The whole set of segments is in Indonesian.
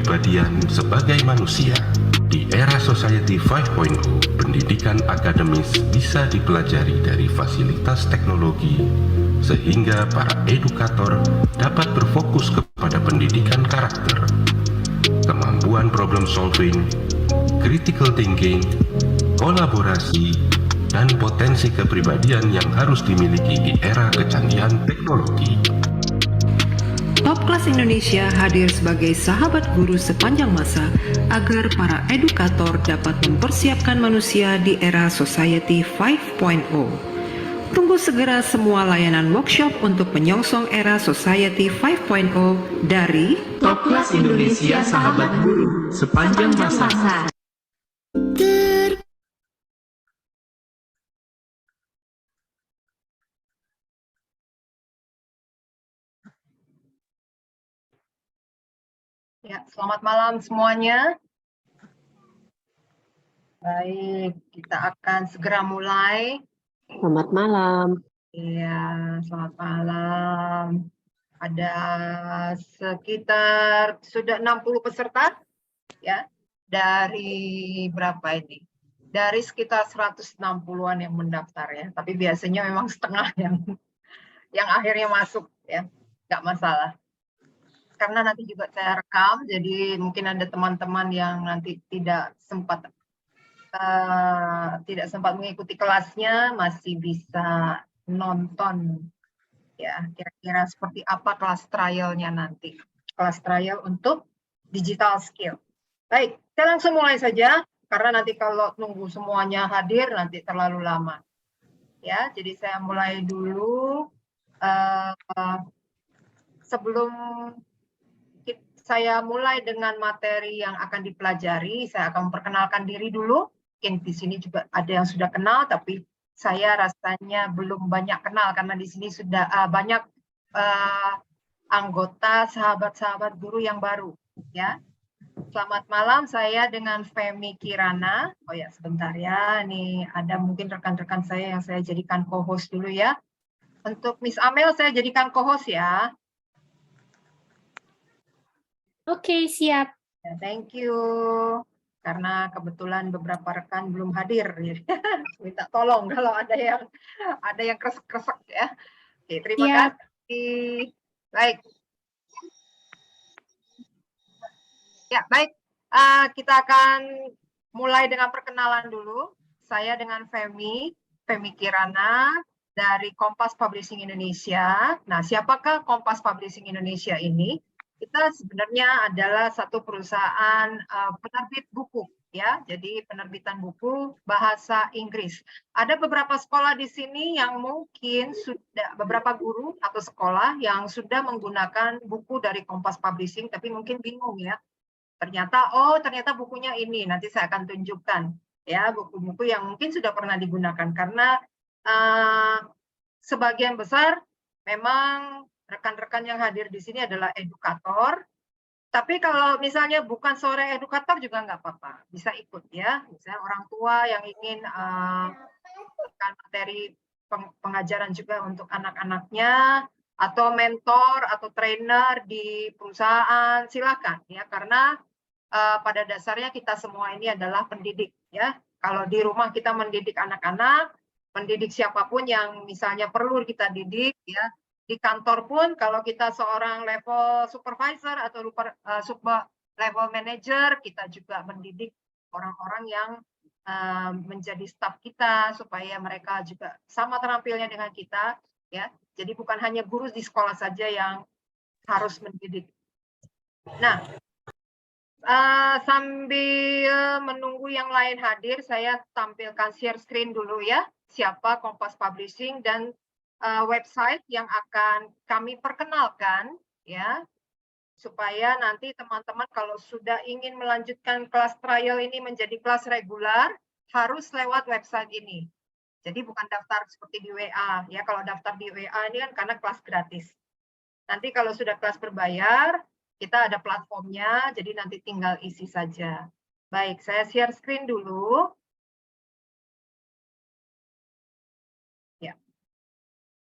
kepribadian sebagai manusia. Di era Society 5.0, pendidikan akademis bisa dipelajari dari fasilitas teknologi, sehingga para edukator dapat berfokus kepada pendidikan karakter, kemampuan problem solving, critical thinking, kolaborasi, dan potensi kepribadian yang harus dimiliki di era kecanggihan teknologi. Top Kelas Indonesia hadir sebagai sahabat guru sepanjang masa agar para edukator dapat mempersiapkan manusia di era Society 5.0. Tunggu segera semua layanan workshop untuk menyongsong era Society 5.0 dari Top Kelas Indonesia sahabat guru sepanjang masa. Ya, selamat malam semuanya. Baik, kita akan segera mulai. Selamat malam. Iya, selamat malam. Ada sekitar sudah 60 peserta ya. Dari berapa ini? Dari sekitar 160-an yang mendaftar ya. Tapi biasanya memang setengah yang akhirnya masuk ya. Nggak masalah. Karena nanti juga saya rekam, jadi mungkin ada teman-teman yang nanti tidak sempat mengikuti kelasnya, masih bisa nonton ya kira-kira seperti apa kelas trialnya nanti, kelas trial untuk digital skill. Baik, saya langsung mulai saja karena nanti kalau nunggu semuanya hadir nanti terlalu lama ya. Jadi saya mulai dulu. Sebelum saya mulai dengan materi yang akan dipelajari, saya akan memperkenalkan diri dulu. Mungkin di sini juga ada yang sudah kenal, tapi saya rasanya belum banyak kenal karena di sini sudah banyak anggota sahabat-sahabat guru yang baru. Ya, selamat malam. Saya dengan Femi Kirana. Oh ya, sebentar ya. Ini ada mungkin rekan-rekan saya yang saya jadikan co-host dulu ya. Untuk Miss Amel saya jadikan co-host ya. Oke, siap. Ya, thank you. Karena kebetulan beberapa rekan belum hadir, minta tolong kalau ada yang kresek-kresek ya. Oke, terima kasih. Baik. Ya, baik. Kita akan mulai dengan perkenalan dulu. Saya dengan Femi Kirana dari Kompas Publishing Indonesia. Nah, siapakah Kompas Publishing Indonesia ini? Kita sebenarnya adalah satu perusahaan penerbit buku ya, jadi penerbitan buku bahasa Inggris. Ada beberapa sekolah di sini yang mungkin sudah, beberapa guru atau sekolah yang sudah menggunakan buku dari Kompas Publishing, tapi mungkin bingung ya. Ternyata bukunya ini, nanti saya akan tunjukkan ya buku-buku yang mungkin sudah pernah digunakan karena sebagian besar memang rekan-rekan yang hadir di sini adalah edukator, tapi kalau misalnya bukan seorang edukator juga nggak apa-apa, bisa ikut ya. Misalnya orang tua yang ingin materi pengajaran juga untuk anak-anaknya, atau mentor atau trainer di perusahaan, silakan ya. Karena pada dasarnya kita semua ini adalah pendidik ya. Kalau di rumah kita mendidik anak-anak, mendidik siapapun yang misalnya perlu kita didik ya. Di kantor pun kalau kita seorang level supervisor atau level manager, kita juga mendidik orang-orang yang menjadi staf kita supaya mereka juga sama terampilnya dengan kita ya. Jadi bukan hanya guru di sekolah saja yang harus mendidik. Nah, sambil menunggu yang lain hadir, saya tampilkan share screen dulu ya. Siapa Kompas Publishing dan website yang akan kami perkenalkan ya, supaya nanti teman-teman kalau sudah ingin melanjutkan kelas trial ini menjadi kelas regular harus lewat website ini. Jadi bukan daftar seperti di WA ya. Kalau daftar di WA ini kan karena kelas gratis. Nanti kalau sudah kelas berbayar, kita ada platformnya, jadi nanti tinggal isi saja. Baik, saya share screen dulu.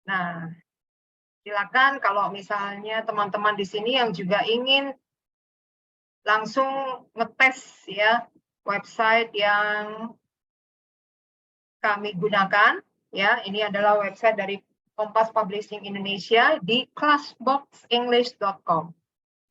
Nah, silakan kalau misalnya teman-teman di sini yang juga ingin langsung ngetes ya website yang kami gunakan. Ya, ini adalah website dari Kompas Publishing Indonesia di classboxenglish.com.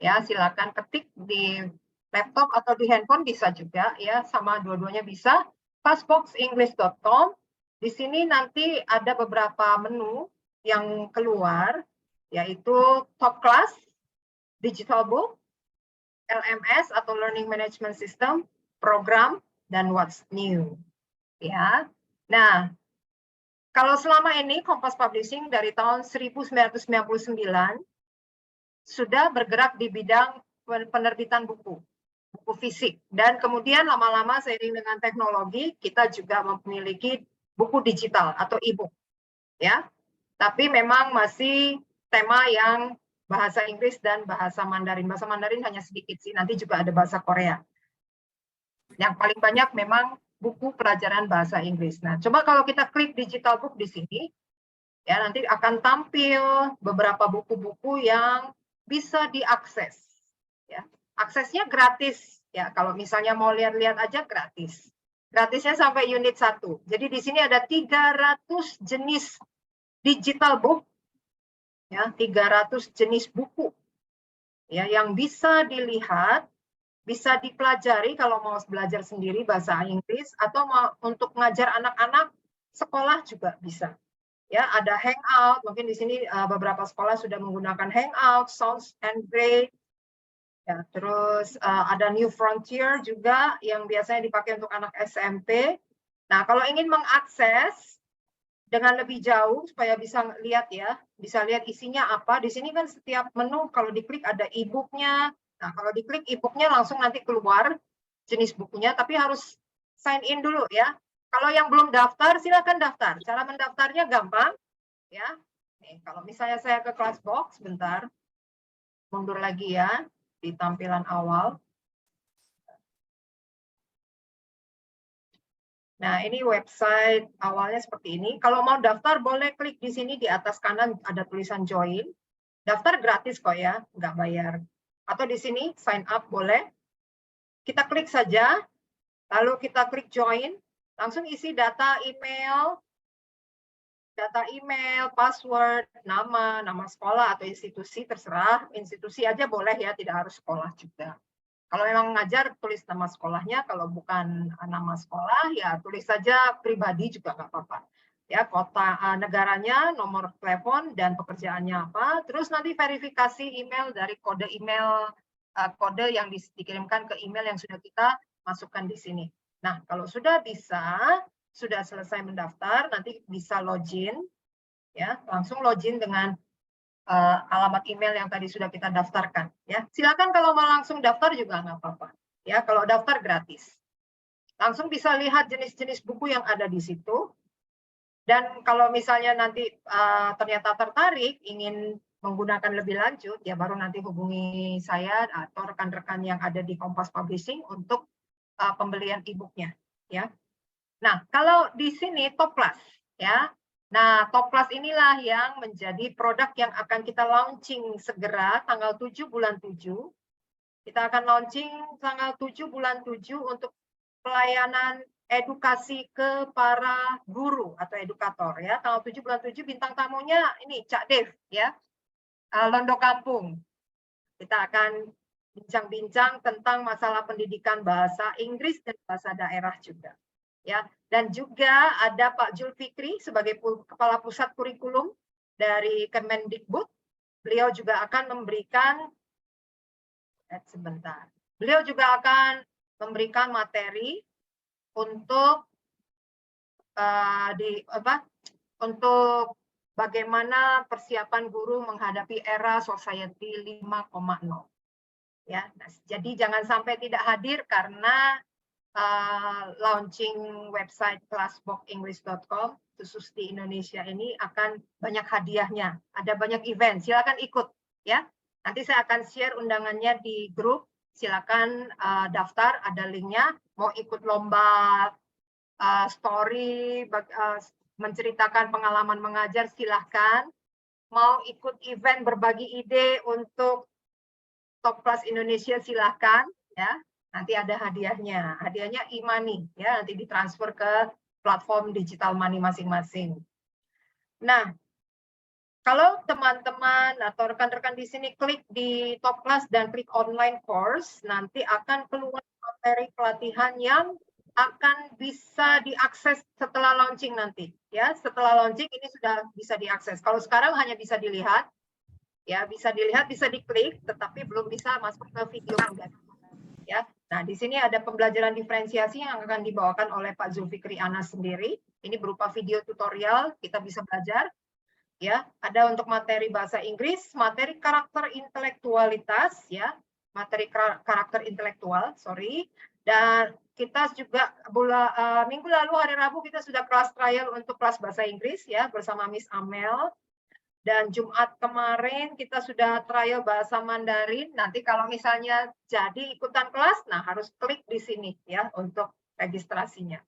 Ya, silakan ketik di laptop atau di handphone bisa juga ya, sama dua-duanya bisa. Classboxenglish.com. Di sini nanti ada beberapa menu yang keluar, yaitu Top Class, Digital Book, LMS atau Learning Management System, Program, dan What's New. Ya, nah kalau selama ini Kompas Publishing dari tahun 1999 sudah bergerak di bidang penerbitan buku fisik, dan kemudian lama-lama seiring dengan teknologi kita juga memiliki buku digital atau e-book, ya. Tapi memang masih tema yang bahasa Inggris dan bahasa Mandarin. Bahasa Mandarin hanya sedikit sih, nanti juga ada bahasa Korea. Yang paling banyak memang buku pelajaran bahasa Inggris. Nah, coba kalau kita klik digital book di sini, ya nanti akan tampil beberapa buku-buku yang bisa diakses. Ya, aksesnya gratis. Ya, kalau misalnya mau lihat-lihat aja gratis. Gratisnya sampai unit 1. Jadi di sini ada 300 jenis digital book, ya 300 jenis buku, ya yang bisa dilihat. Bisa dipelajari kalau mau belajar sendiri bahasa Inggris, atau mau untuk mengajar anak-anak sekolah juga bisa. Ya, ada Hangout, mungkin di sini beberapa sekolah sudah menggunakan Hangout, Sounds and Grade. Ya, terus ada New Frontier juga yang biasanya dipakai untuk anak SMP. Nah, kalau ingin mengakses dengan lebih jauh supaya bisa lihat ya, bisa lihat isinya apa. Di sini kan setiap menu kalau diklik ada e-booknya. Nah, kalau diklik e-booknya langsung nanti keluar jenis bukunya, tapi harus sign in dulu ya. Kalau yang belum daftar, silakan daftar. Cara mendaftarnya gampang ya. Nih, kalau misalnya saya ke Classbox, bentar, mundur lagi ya di tampilan awal. Nah, ini website awalnya seperti ini. Kalau mau daftar, boleh klik di sini di atas kanan ada tulisan join. Daftar gratis kok ya, nggak bayar. Atau di sini sign up boleh. Kita klik saja, lalu kita klik join, langsung isi data email, password, nama sekolah atau institusi, terserah. Institusi aja boleh ya, tidak harus sekolah juga. Kalau memang ngajar, tulis nama sekolahnya. Kalau bukan nama sekolah, ya tulis saja pribadi juga nggak apa-apa. Ya, kota negaranya, nomor telepon, dan pekerjaannya apa. Terus nanti verifikasi email dari kode email, kode yang dikirimkan ke email yang sudah kita masukkan di sini. Nah, kalau sudah bisa, sudah selesai mendaftar, nanti bisa login, ya langsung login dengan alamat email yang tadi sudah kita daftarkan. Ya, silakan kalau mau langsung daftar juga nggak apa-apa. Ya, kalau daftar gratis. Langsung bisa lihat jenis-jenis buku yang ada di situ. Dan kalau misalnya nanti ternyata tertarik ingin menggunakan lebih lanjut, ya baru nanti hubungi saya atau rekan-rekan yang ada di Kompas Publishing untuk pembelian e-booknya. Ya. Nah, kalau di sini Top Class, ya. Nah, Top Class inilah yang menjadi produk yang akan kita launching segera tanggal 7 bulan 7. Kita akan launching tanggal 7 bulan 7 untuk pelayanan edukasi ke para guru atau edukator ya. Tanggal 7 bulan 7 bintang tamunya ini Cak Dev ya. Londo Kampung. Kita akan bincang-bincang tentang masalah pendidikan bahasa Inggris dan bahasa daerah juga. Ya, dan juga ada Pak Julfikri sebagai Kepala Pusat Kurikulum dari Kemendikbud. Beliau juga akan memberikan Beliau juga akan memberikan materi untuk untuk bagaimana persiapan guru menghadapi era Society 5.0. Ya, nah, jadi jangan sampai tidak hadir karena launching website classboxenglish.com khusus di Indonesia ini akan banyak hadiahnya, ada banyak event, silakan ikut ya. Nanti saya akan share undangannya di grup, silakan daftar, ada linknya. Mau ikut lomba story, menceritakan pengalaman mengajar, silahkan. Mau ikut event berbagi ide untuk Top Class Indonesia, silahkan. ya. Nanti ada hadiahnya. Hadiahnya e-money, ya. Nanti ditransfer ke platform digital money masing-masing. Nah, kalau teman-teman atau rekan-rekan di sini klik di top class dan klik online course, nanti akan keluar materi pelatihan yang akan bisa diakses setelah launching nanti. Ya, setelah launching ini sudah bisa diakses. Kalau sekarang hanya bisa dilihat, ya bisa dilihat, bisa diklik, tetapi belum bisa masuk ke video. Ya, nah di sini ada pembelajaran diferensiasi yang akan dibawakan oleh Pak Zulfikri Anas sendiri. Ini berupa video tutorial, kita bisa belajar. Ya, ada untuk materi bahasa Inggris, materi karakter intelektualitas, ya, materi karakter intelektual, sorry. Dan kita juga minggu lalu hari Rabu kita sudah kelas trial untuk kelas bahasa Inggris, ya, bersama Miss Amel. Dan Jumat kemarin kita sudah trial bahasa Mandarin. Nanti kalau misalnya jadi ikutan kelas, nah harus klik di sini ya untuk registrasinya.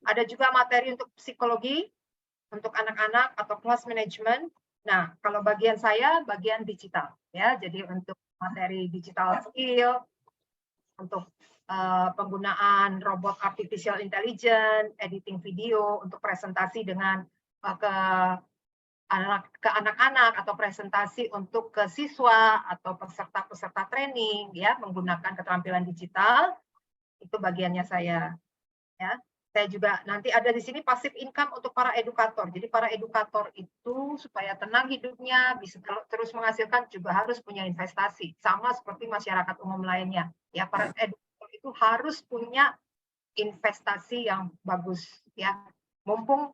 Ada juga materi untuk psikologi, untuk anak-anak atau kelas manajemen. Nah, kalau bagian saya, bagian digital ya. Jadi untuk materi digital skill, untuk penggunaan robot artificial intelligence, editing video, untuk presentasi dengan ke anak-anak atau presentasi untuk ke siswa atau peserta-peserta training ya menggunakan keterampilan digital, itu bagiannya saya ya. Saya juga nanti ada di sini passive income untuk para edukator. Jadi para edukator itu supaya tenang hidupnya, bisa terus menghasilkan, juga harus punya investasi. Sama seperti masyarakat umum lainnya. Ya, para edukator itu harus punya investasi yang bagus ya. Mumpung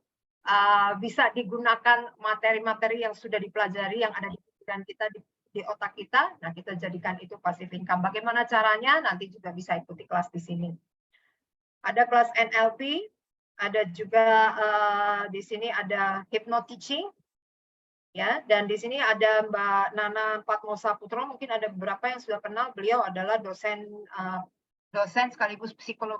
bisa digunakan materi-materi yang sudah dipelajari, yang ada di pikiran kita, di otak kita, nah kita jadikan itu passive income. Bagaimana caranya? Nanti juga bisa ikuti kelas di sini. Ada kelas NLP, ada juga di sini ada hypnoteaching, ya. Dan di sini ada Mbak Nana Patmosa Putro, mungkin ada beberapa yang sudah kenal. Beliau adalah dosen sekaligus psikolog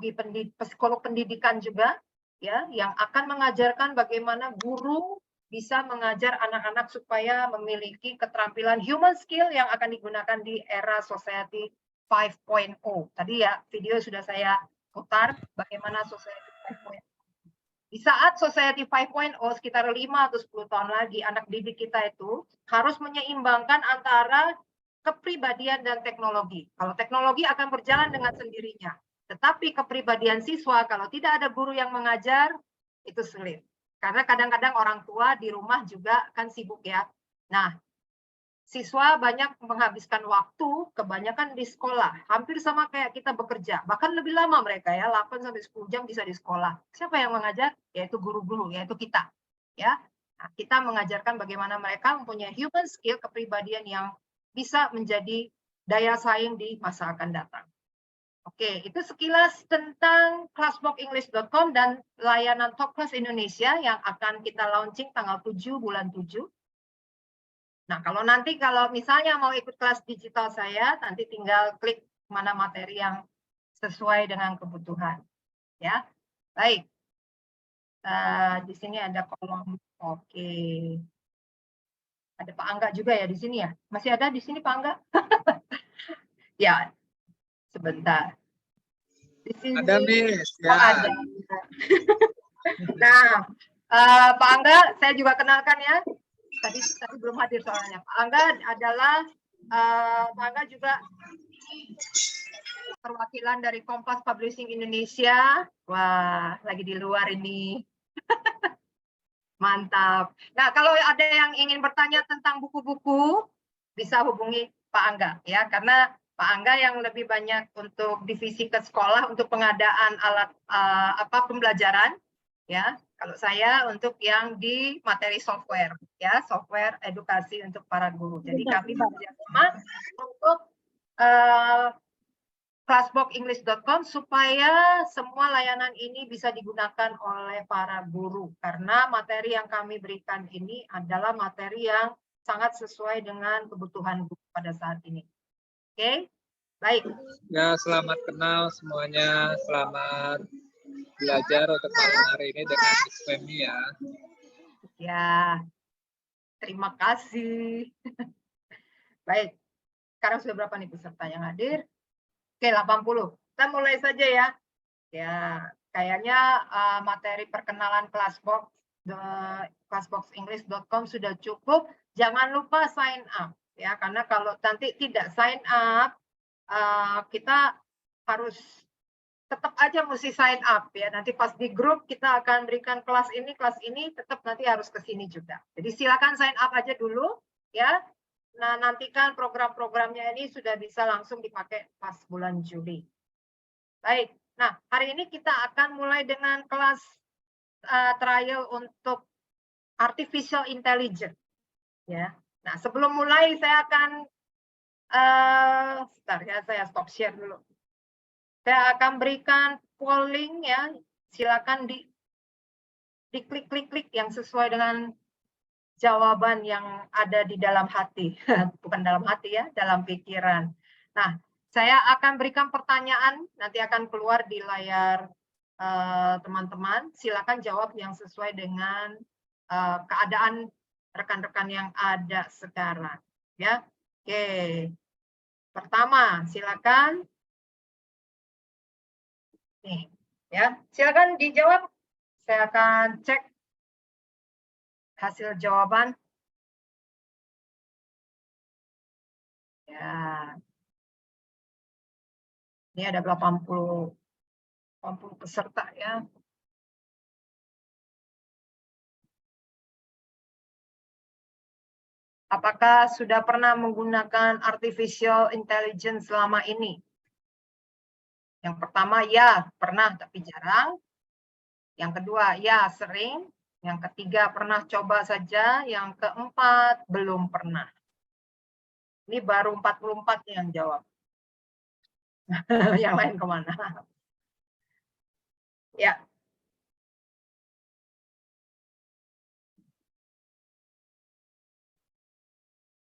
pendidikan juga, ya, yang akan mengajarkan bagaimana guru bisa mengajar anak-anak supaya memiliki keterampilan human skill yang akan digunakan di era society 5.0. Tadi ya video sudah saya putar bagaimana society 5.0. Di saat society 5.0 sekitar 5 atau 10 tahun lagi, anak didik kita itu harus menyeimbangkan antara kepribadian dan teknologi. Kalau teknologi akan berjalan dengan sendirinya. Tetapi kepribadian siswa, kalau tidak ada guru yang mengajar, itu sulit. Karena kadang-kadang orang tua di rumah juga kan sibuk ya. Nah, siswa banyak menghabiskan waktu, kebanyakan di sekolah. Hampir sama kayak kita bekerja. Bahkan lebih lama mereka ya, 8-10 jam bisa di sekolah. Siapa yang mengajar? Yaitu guru-guru, yaitu kita. Ya, nah, kita mengajarkan bagaimana mereka mempunyai human skill, kepribadian yang bisa menjadi daya saing di masa akan datang. Oke, itu sekilas tentang classboxenglish.com dan layanan Top Class Indonesia yang akan kita launching tanggal 7 bulan 7. Nah, kalau misalnya mau ikut kelas digital saya, nanti tinggal klik mana materi yang sesuai dengan kebutuhan. Ya, baik. Di sini ada kolom. Oke. Ada Pak Angga juga ya di sini ya? Masih ada di sini Pak Angga? Ya, sebentar. Di sini, ada Miss, ya. Ada. Nah, Pak Angga, saya juga kenalkan ya. Tadi belum hadir soalnya. Pak Angga adalah Pak Angga juga perwakilan dari Kompas Publishing Indonesia. Wah, lagi di luar ini. Mantap. Nah, kalau ada yang ingin bertanya tentang buku-buku, bisa hubungi Pak Angga ya, karena Pak Angga yang lebih banyak untuk divisi ke sekolah untuk pengadaan alat pembelajaran ya. Kalau saya untuk yang di materi software ya, software edukasi untuk para guru. Jadi kami bekerjasama untuk classboxenglish.com supaya semua layanan ini bisa digunakan oleh para guru, karena materi yang kami berikan ini adalah materi yang sangat sesuai dengan kebutuhan guru pada saat ini. Oke, baik. Ya, selamat kenal semuanya, selamat belajar untuk malam hari ini dengan Miss Femi ya. Ya, terima kasih. Baik, sekarang sudah berapa nih peserta yang hadir? Oke, 80. Kita mulai saja ya. Ya, kayaknya materi perkenalan classboxenglish.com sudah cukup. Jangan lupa sign up ya, karena kalau nanti tidak sign up, kita harus tetap aja mesti sign up ya. Nanti pas di grup kita akan berikan kelas ini tetap nanti harus ke sini juga. Jadi silakan sign up aja dulu ya. Nah, nantikan program-programnya ini sudah bisa langsung dipakai pas bulan Juli. Baik. Nah, hari ini kita akan mulai dengan kelas trial untuk artificial intelligence ya. Nah, sebelum mulai saya akan sebentar ya, saya stop share dulu. Saya akan berikan polling ya. Silakan diklik yang sesuai dengan jawaban yang ada di dalam hati. Bukan dalam hati ya, dalam pikiran. Nah, saya akan berikan pertanyaan, nanti akan keluar di layar teman-teman. Silakan jawab yang sesuai dengan keadaan rekan-rekan yang ada sekarang. Ya, oke. Pertama, silakan. Nih, ya, silakan dijawab. Saya akan cek hasil jawaban. Ya. Ini ada 80 peserta ya. Apakah sudah pernah menggunakan artificial intelligence selama ini? Yang pertama, ya, pernah tapi jarang. Yang kedua, ya, sering. Yang ketiga, pernah coba saja. Yang keempat, belum pernah. Ini baru 44 yang jawab. Yang lain kemana? Ya.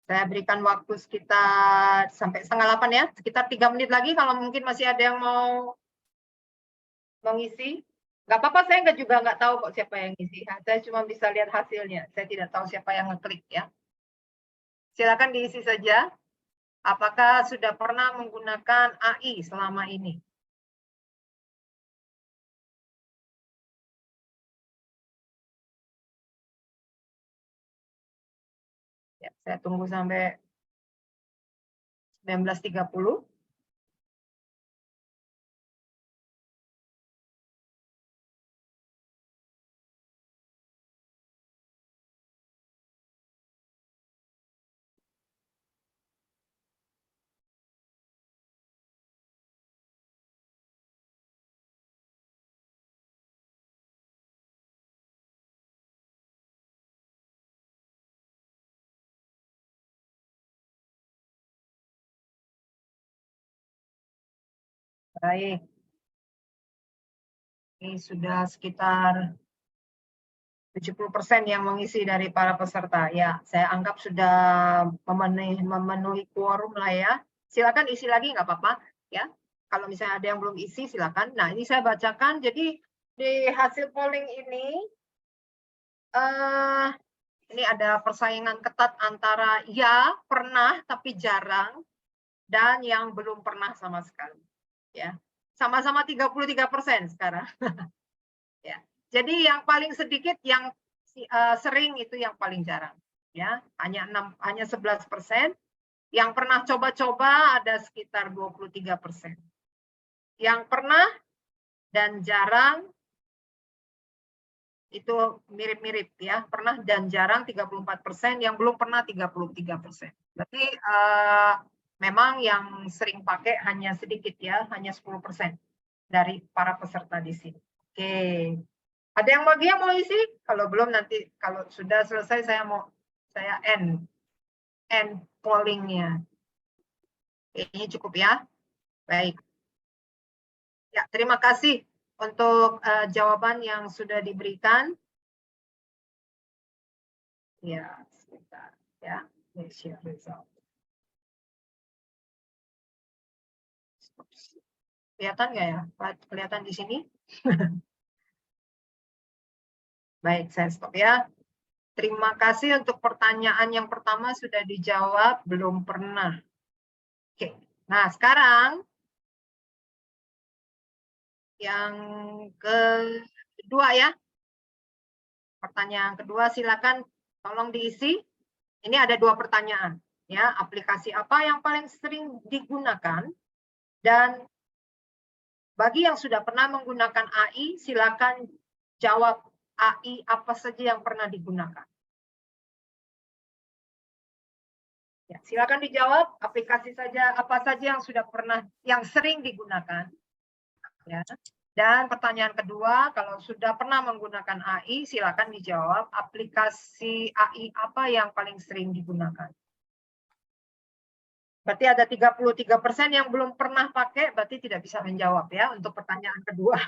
Saya berikan waktu sekitar sampai 7:30 ya, sekitar 3 menit lagi kalau mungkin masih ada yang mau mengisi. Nggak apa-apa, saya juga nggak tahu kok siapa yang ngisi. Saya cuma bisa lihat hasilnya. Saya tidak tahu siapa yang ngeklik ya. Silakan diisi saja. Apakah sudah pernah menggunakan AI selama ini? Ya, saya tunggu sampai 19.30. Baik. Ini sudah sekitar 70% yang mengisi dari para peserta. Ya, saya anggap sudah memenuhi quorum lah ya. Silakan isi lagi, nggak apa-apa ya. Kalau misalnya ada yang belum isi, silakan. Nah, ini saya bacakan. Jadi di hasil polling ini ada persaingan ketat antara ya, pernah tapi jarang, dan yang belum pernah sama sekali. Ya, sama-sama 33% sekarang. Ya. Jadi yang paling sedikit, yang sering itu yang paling jarang. Ya, hanya 11%. Yang pernah coba-coba ada sekitar 23%. Yang pernah dan jarang itu mirip-mirip ya. Pernah dan jarang 34%, yang belum pernah 33%. Berarti memang yang sering pakai hanya sedikit ya, hanya 10% dari para peserta di sini. Oke. Ada yang mau isi? Kalau belum nanti kalau sudah selesai saya end pollingnya. Ini cukup ya. Baik. Ya, terima kasih untuk jawaban yang sudah diberikan. Ya, sebentar ya. Share result. Kelihatan nggak ya? Kelihatan di sini? Baik, saya stop ya. Terima kasih untuk pertanyaan yang pertama sudah dijawab, belum pernah. Oke, nah sekarang Yang kedua ya. Pertanyaan kedua silakan tolong diisi. Ini ada 2 pertanyaan ya. Aplikasi apa yang paling sering digunakan? Dan bagi yang sudah pernah menggunakan AI, silakan jawab AI apa saja yang pernah digunakan. Ya, silakan dijawab aplikasi saja apa saja yang sudah pernah yang sering digunakan. Ya. Dan pertanyaan kedua, kalau sudah pernah menggunakan AI, silakan dijawab aplikasi AI apa yang paling sering digunakan. Berarti ada 33% yang belum pernah pakai, berarti tidak bisa menjawab ya untuk pertanyaan kedua.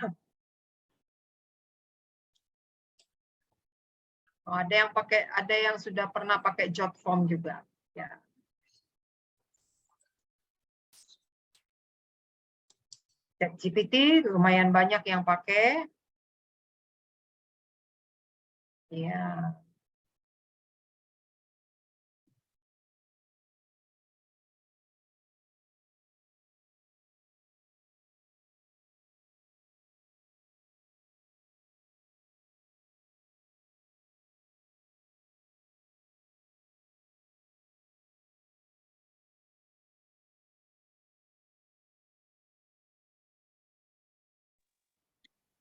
Oh, ada yang sudah pernah pakai Jotform juga. Ya. ChatGPT lumayan banyak yang pakai. Ya.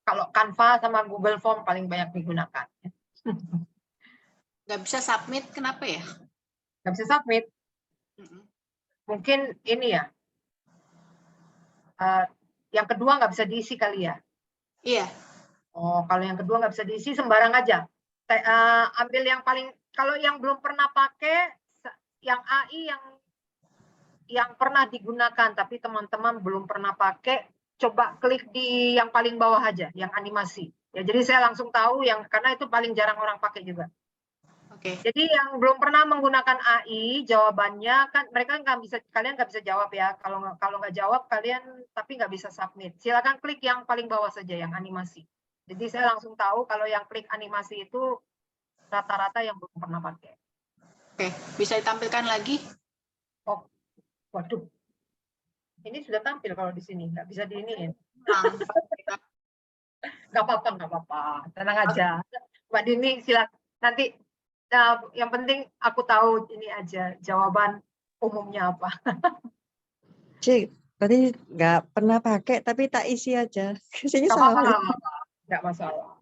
Kalau Canva sama Google Form paling banyak digunakan. Nggak bisa submit, kenapa ya? Nggak bisa submit. Mungkin ini ya. Yang kedua nggak bisa diisi kali ya? Iya. Oh, kalau yang kedua nggak bisa diisi, sembarang aja. Ambil yang paling, kalau yang belum pernah pakai, yang AI yang pernah digunakan, tapi teman-teman belum pernah pakai, coba klik di yang paling bawah aja, yang animasi. Ya, jadi saya langsung tahu karena itu paling jarang orang pakai juga. Oke. Jadi yang belum pernah menggunakan AI, jawabannya kan mereka kalian nggak bisa jawab ya. Kalau nggak jawab kalian tapi nggak bisa submit. Silakan klik yang paling bawah saja, yang animasi. Jadi saya langsung tahu kalau yang klik animasi itu rata-rata yang belum pernah pakai. Oke, bisa ditampilkan lagi? Oh, waduh. Ini sudah tampil kalau di sini, nggak bisa diiniin. Nggak apa-apa. Tenang aja. Mbak Dini, silakan. Nanti yang penting aku tahu ini aja jawaban umumnya apa. Cik, tadi nggak pernah pakai tapi tak isi aja. Isinya Nggak salah. apa-apa, nggak masalah.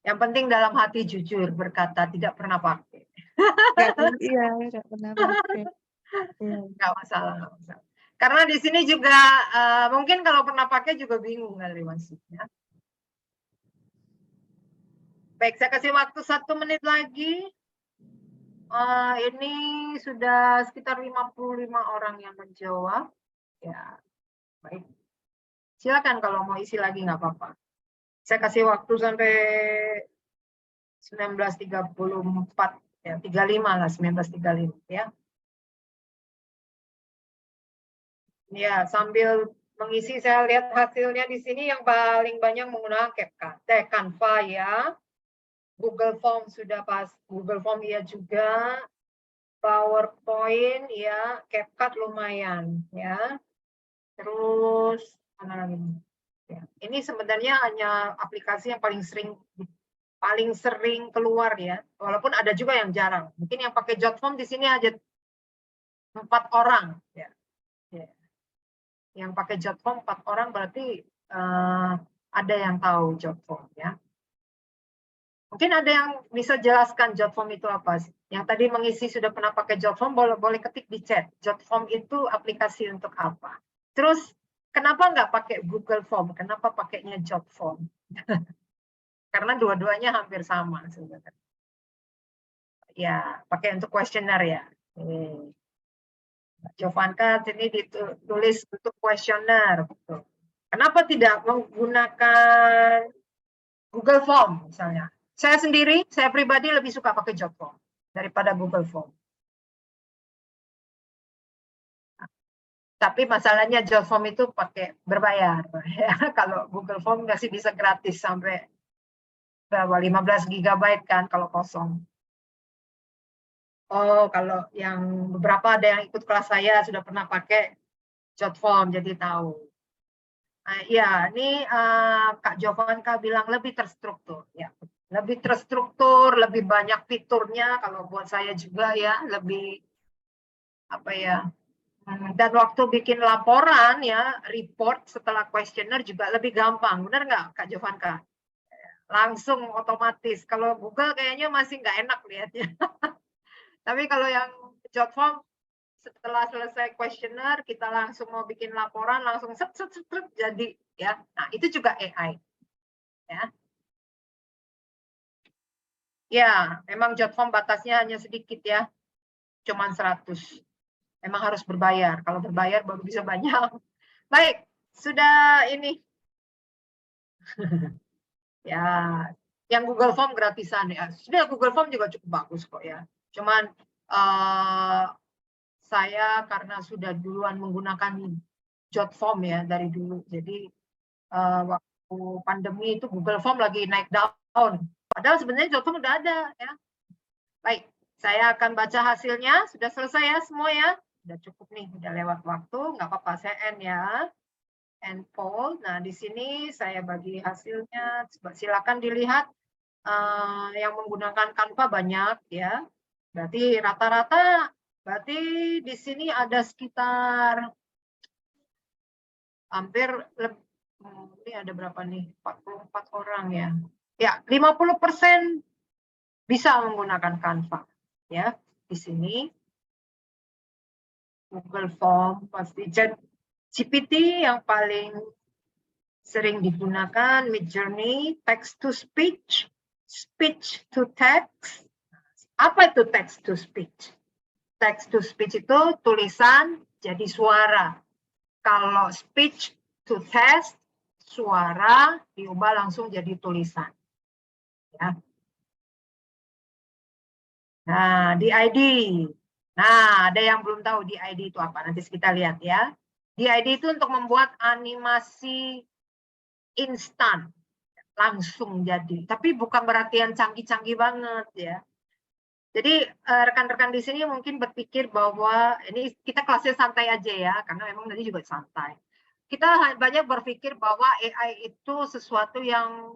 Yang penting dalam hati jujur berkata tidak pernah pakai. Nggak pernah pakai. Nggak masalah. Karena di sini juga mungkin kalau pernah pakai juga bingung kali maksudnya. Baik, saya kasih waktu 1 menit lagi. Ini sudah sekitar 55 orang yang menjawab. Ya, baik. Silakan kalau mau isi lagi nggak apa-apa. Saya kasih waktu sampai 19.34 ya, 35 lah, 19.35 ya. Ya, sambil mengisi saya lihat hasilnya di sini yang paling banyak menggunakan CapCut, Canva ya. Google Form sudah pas, Google Form ya juga. PowerPoint ya, CapCut lumayan ya. Terus mana lagi? Ya, ini sebenarnya hanya aplikasi yang paling sering keluar ya. Walaupun ada juga yang jarang. Mungkin yang pakai Jotform di sini aja 4 orang ya. Yang pakai Jotform 4 orang berarti ada yang tahu Jotform ya. Mungkin ada yang bisa jelaskan Jotform itu apa? Yang tadi mengisi sudah pernah pakai Jotform, boleh ketik di chat. Jotform itu aplikasi untuk apa? Terus kenapa nggak pakai Google Form? Kenapa pakainya Jotform? Karena dua-duanya hampir sama sebenarnya. Ya, pakai untuk kuesioner ya. Jovanka sini ditulis untuk kuesioner. Kenapa tidak menggunakan Google Form misalnya? Saya pribadi lebih suka pakai Jotform daripada Google Form. Tapi masalahnya Jotform itu pakai berbayar. Ya. Kalau Google Form masih bisa gratis sampai berapa 15 GB kan kalau kosong. Oh, kalau yang beberapa ada yang ikut kelas saya sudah pernah pakai Short form, jadi tahu. Ya, ini Kak Jovanka bilang lebih terstruktur. Ya, lebih terstruktur, lebih banyak fiturnya. Kalau buat saya juga ya, lebih apa ya? Dan waktu bikin laporan ya, report setelah questionnaire juga lebih gampang. Benar nggak, Kak Jovanka? Langsung otomatis. Kalau Google kayaknya masih nggak enak lihatnya. Tapi kalau yang short form, setelah selesai questionnaire, kita langsung mau bikin laporan, langsung set, jadi ya. Nah, itu juga AI. Ya. Ya, memang short form batasnya hanya sedikit ya. Cuman 100. Memang harus berbayar. Kalau berbayar baru bisa banyak. Baik, sudah ini. Ya, yang Google Form gratisan ya. Sebenarnya Google Form juga cukup bagus kok ya. Cuman saya karena sudah duluan menggunakan Jot Form ya dari dulu. Jadi waktu pandemi itu Google Form lagi naik daun. Padahal sebenarnya Jot Form udah ada ya. Baik, saya akan baca hasilnya. Sudah selesai ya semua ya. Sudah cukup nih, udah lewat waktu. Nggak apa-apa, saya end ya. End poll. Nah, di sini saya bagi hasilnya. Silakan dilihat. Yang menggunakan Canva banyak ya. Berarti rata-rata berarti di sini ada sekitar hampir ini ada berapa nih? 44 orang ya. Ya, 50% bisa menggunakan Canva ya. Di sini Google Form pasti GPT yang paling sering digunakan, Midjourney, text to speech, speech to text. Apa itu text to speech? Text to speech itu tulisan jadi suara. Kalau speech to text, suara diubah langsung jadi tulisan. Ya. Nah, DID. Nah, ada yang belum tahu DID itu apa. Nanti kita lihat ya. DID itu untuk membuat animasi instan. Langsung jadi. Tapi bukan berarti yang canggih-canggih banget ya. Jadi rekan-rekan di sini mungkin berpikir bahwa ini kita kelasnya santai aja ya, karena memang tadi juga santai. Kita banyak berpikir bahwa AI itu sesuatu yang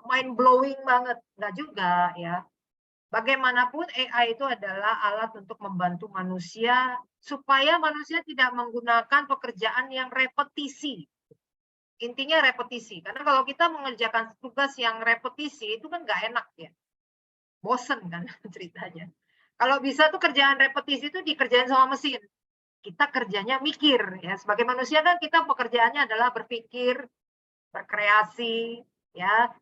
mind blowing banget, nggak juga ya. Bagaimanapun AI itu adalah alat untuk membantu manusia supaya manusia tidak menggunakan pekerjaan yang repetisi. Intinya repetisi, karena kalau kita mengerjakan tugas yang repetisi itu kan nggak enak ya. Bosen kan ceritanya. Kalau bisa tuh kerjaan repetisi itu dikerjain sama mesin. Kita kerjanya mikir ya. Sebagai manusia kan kita pekerjaannya adalah berpikir, berkreasi, ya,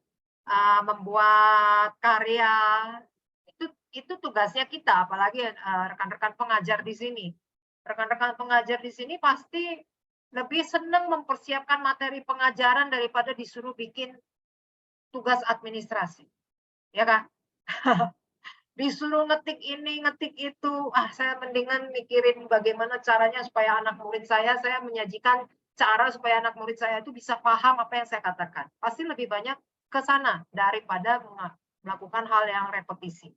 membuat karya. Itu tugasnya kita. Apalagi rekan-rekan pengajar di sini. Rekan-rekan pengajar di sini pasti lebih senang mempersiapkan materi pengajaran daripada disuruh bikin tugas administrasi, ya kan? Disuruh ngetik ini, ngetik itu, saya mendingan mikirin bagaimana caranya supaya anak murid saya menyajikan cara supaya anak murid saya itu bisa paham apa yang saya katakan. Pasti lebih banyak ke sana daripada melakukan hal yang repetisi.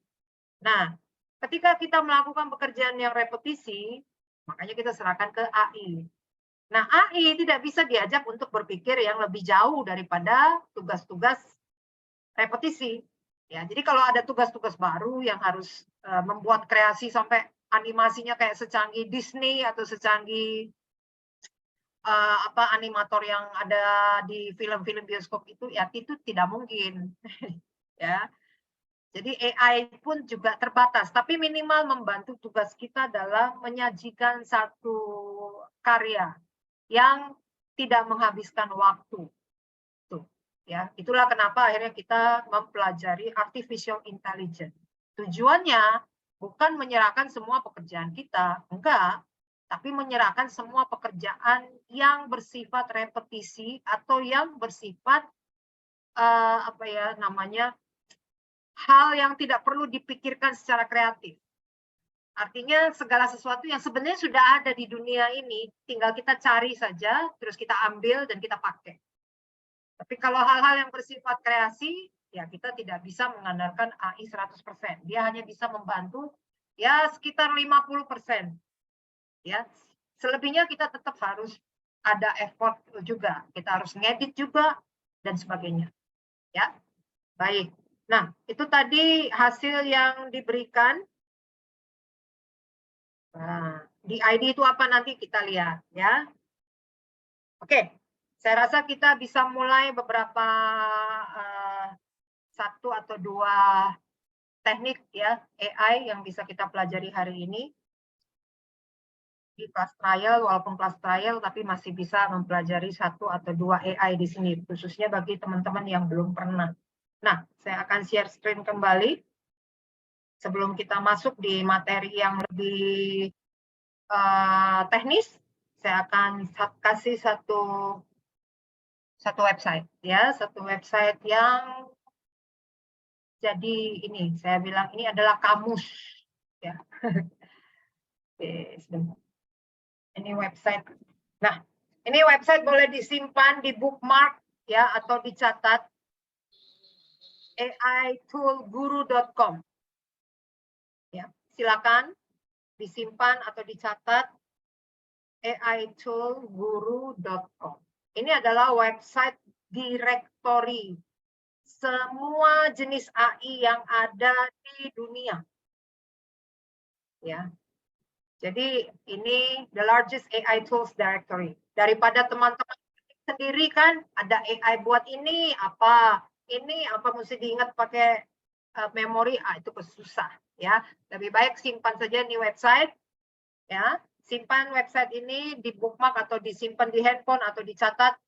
Nah, ketika kita melakukan pekerjaan yang repetisi, makanya kita serahkan ke AI. Nah, AI tidak bisa diajak untuk berpikir yang lebih jauh daripada tugas-tugas repetisi. Ya, jadi kalau ada tugas-tugas baru yang harus membuat kreasi sampai animasinya kayak secanggih Disney atau secanggih animator yang ada di film-film bioskop itu, ya itu tidak mungkin. Ya. Jadi AI pun juga terbatas, tapi minimal membantu tugas kita adalah menyajikan satu karya yang tidak menghabiskan waktu. Ya, itulah kenapa akhirnya kita mempelajari artificial intelligence. Tujuannya bukan menyerahkan semua pekerjaan kita, enggak, tapi menyerahkan semua pekerjaan yang bersifat repetisi atau yang bersifat hal yang tidak perlu dipikirkan secara kreatif. Artinya segala sesuatu yang sebenarnya sudah ada di dunia ini, tinggal kita cari saja, terus kita ambil dan kita pakai. Tapi kalau hal-hal yang bersifat kreasi, ya kita tidak bisa mengandalkan AI 100%. Dia hanya bisa membantu ya sekitar 50%. Ya, selebihnya kita tetap harus ada effort juga. Kita harus ngedit juga dan sebagainya. Ya, baik. Nah, itu tadi hasil yang diberikan. Nah, di ID itu apa nanti kita lihat ya. Oke, saya rasa kita bisa mulai beberapa satu atau dua teknik ya AI yang bisa kita pelajari hari ini di kelas trial, walaupun kelas trial tapi masih bisa mempelajari satu atau dua AI di sini, khususnya bagi teman-teman yang belum pernah. Nah, saya akan share screen kembali sebelum kita masuk di materi yang lebih teknis. Saya akan kasih satu website ya, satu website yang jadi ini saya bilang ini adalah kamus ya. Oke, sebentar. Ini website. Nah, ini website boleh disimpan di bookmark ya atau dicatat aitoolguru.com. Ya, silakan disimpan atau dicatat aitoolguru.com. Ini adalah website directory semua jenis AI yang ada di dunia. Ya. Jadi ini the largest AI tools directory. Daripada teman-teman sendiri kan ada AI buat ini apa mesti diingat pakai memori, itu susah ya. Lebih baik simpan saja di website ya. Simpan website ini di bookmark atau disimpan di handphone atau dicatat.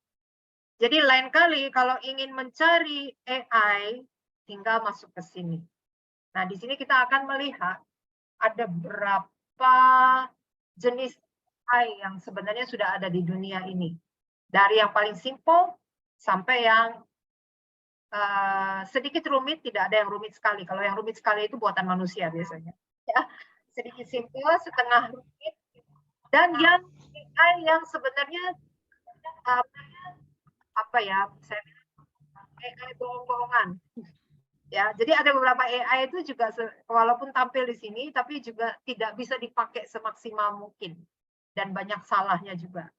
Jadi lain kali kalau ingin mencari AI tinggal masuk ke sini. Nah, di sini kita akan melihat ada berapa jenis AI yang sebenarnya sudah ada di dunia ini. Dari yang paling simple sampai yang sedikit rumit, tidak ada yang rumit sekali. Kalau yang rumit sekali itu buatan manusia biasanya. Ya, sedikit simple, setengah rumit, dan yang AI yang sebenarnya apa ya? Saya bilang AI bohong-bohongan. Ya, jadi ada beberapa AI itu juga walaupun tampil di sini, tapi juga tidak bisa dipakai semaksimal mungkin dan banyak salahnya juga.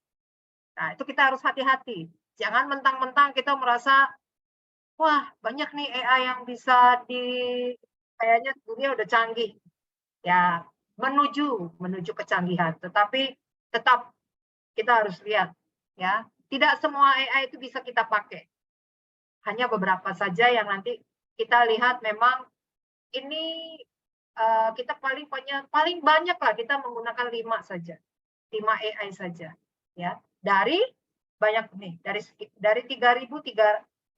Nah, itu kita harus hati-hati. Jangan mentang-mentang kita merasa, wah banyak nih AI yang bisa kayaknya dunia udah canggih. Ya, menuju kecanggihan. Tetapi tetap kita harus lihat, ya, tidak semua AI itu bisa kita pakai. Hanya beberapa saja yang nanti kita lihat memang ini kita paling banyak lah kita menggunakan 5 saja. 5 AI saja ya. Dari banyak nih, dari 3.773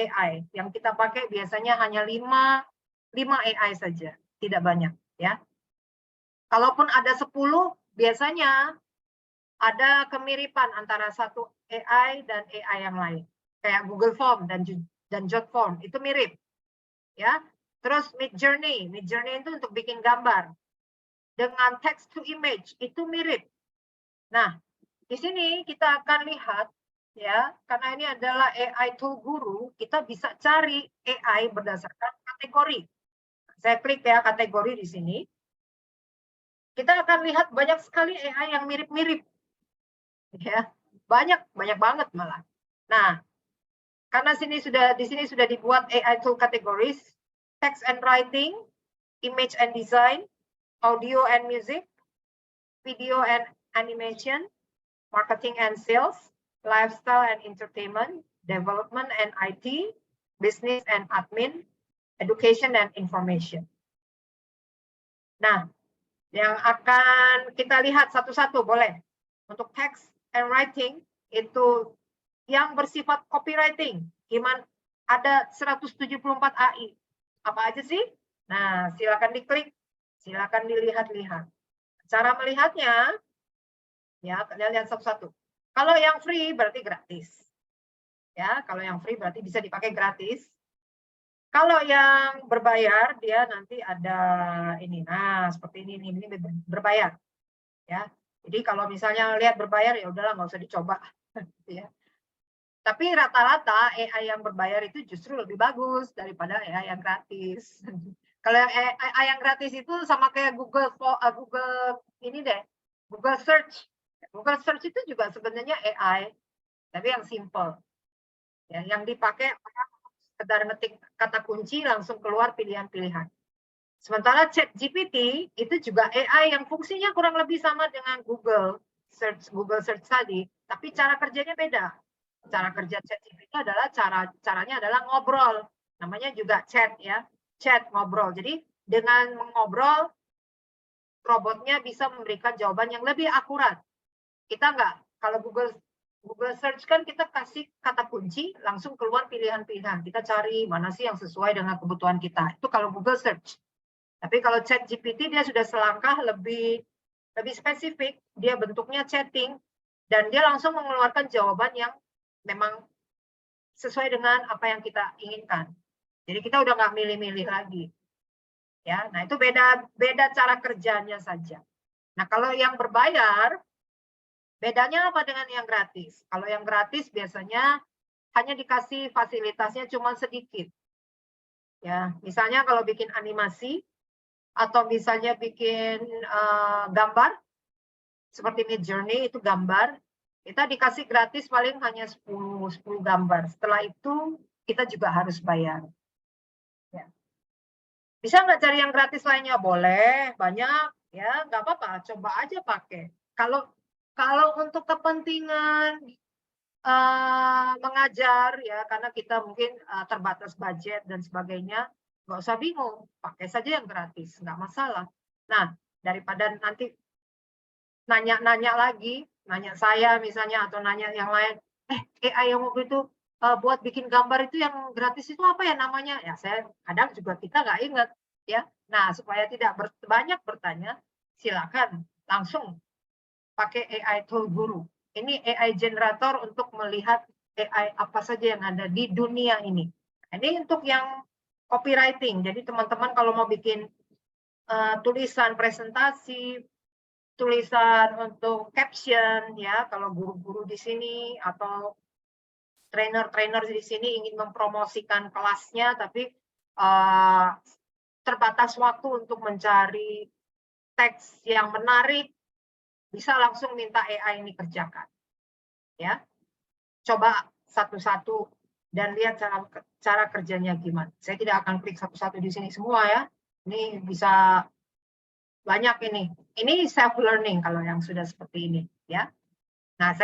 AI yang kita pakai biasanya hanya 5 AI saja, tidak banyak ya. Kalaupun ada 10 biasanya ada kemiripan antara satu AI dan AI yang lain. Kayak Google Form dan Jotform itu mirip, ya. Terus Midjourney itu untuk bikin gambar. Dengan text to image itu mirip. Nah, di sini kita akan lihat, ya, karena ini adalah AI Tool Guru, kita bisa cari AI berdasarkan kategori. Saya klik ya kategori di sini. Kita akan lihat banyak sekali AI yang mirip-mirip, ya, banyak banget malah. Nah. Karena di sini sudah dibuat AI tool categories, text and writing, image and design, audio and music, video and animation, marketing and sales, lifestyle and entertainment, development and IT, business and admin, education and information. Nah, yang akan kita lihat satu-satu boleh. Untuk text and writing itu yang bersifat copywriting, gimana ada 174 AI. Apa aja sih? Nah, silakan diklik, silakan dilihat-lihat. Cara melihatnya, ya, kalian lihat satu-satu. Kalau yang free berarti gratis. Ya, kalau yang free berarti bisa dipakai gratis. Kalau yang berbayar, dia nanti ada ini. Nah, seperti ini berbayar. Ya. Jadi kalau misalnya lihat berbayar, ya udahlah nggak usah dicoba. Ya. Tapi rata-rata AI yang berbayar itu justru lebih bagus daripada AI yang gratis. Kalau yang AI yang gratis itu sama kayak Google ini deh, Google Search. Google Search itu juga sebenarnya AI, tapi yang simple. Ya, yang dipakai orang sekedar ngetik kata kunci langsung keluar pilihan-pilihan. Sementara ChatGPT itu juga AI yang fungsinya kurang lebih sama dengan Google Search tadi, tapi cara kerjanya beda. Cara kerja ChatGPT adalah caranya adalah ngobrol. Namanya juga chat ya. Chat ngobrol. Jadi dengan mengobrol robotnya bisa memberikan jawaban yang lebih akurat. Kita enggak, kalau Google Search kan kita kasih kata kunci langsung keluar pilihan-pilihan. Kita cari mana sih yang sesuai dengan kebutuhan kita. Itu kalau Google Search. Tapi kalau ChatGPT dia sudah selangkah lebih spesifik, dia bentuknya chatting dan dia langsung mengeluarkan jawaban yang memang sesuai dengan apa yang kita inginkan. Jadi kita udah nggak milih-milih lagi. Ya, nah itu beda cara kerjanya saja. Nah, kalau yang berbayar bedanya apa dengan yang gratis? Kalau yang gratis biasanya hanya dikasih fasilitasnya cuma sedikit. Ya, misalnya kalau bikin animasi atau misalnya bikin gambar seperti Midjourney itu gambar, kita dikasih gratis paling hanya 10 gambar. Setelah itu kita juga harus bayar. Ya. Bisa nggak cari yang gratis lainnya? Boleh, banyak ya, nggak apa-apa, coba aja pakai. Kalau untuk kepentingan mengajar ya, karena kita mungkin terbatas budget dan sebagainya, nggak usah bingung, pakai saja yang gratis, nggak masalah. Nah, daripada nanti nanya-nanya lagi, nanya saya misalnya atau nanya yang lain, AI yang waktu itu buat bikin gambar itu yang gratis itu apa ya namanya? Ya saya kadang juga kita nggak ingat ya. Nah, supaya tidak banyak bertanya, silakan langsung pakai AI tool guru. Ini AI generator untuk melihat AI apa saja yang ada di dunia ini. Ini untuk yang copywriting. Jadi teman-teman kalau mau bikin tulisan presentasi, tulisan untuk caption ya, kalau guru-guru di sini atau trainer-trainer di sini ingin mempromosikan kelasnya tapi terbatas waktu untuk mencari teks yang menarik, bisa langsung minta AI ini kerjakan. Ya. Coba satu-satu dan lihat cara kerjanya gimana. Saya tidak akan klik satu-satu di sini semua ya. Ini bisa banyak ini. Ini self learning kalau yang sudah seperti ini ya. Nah,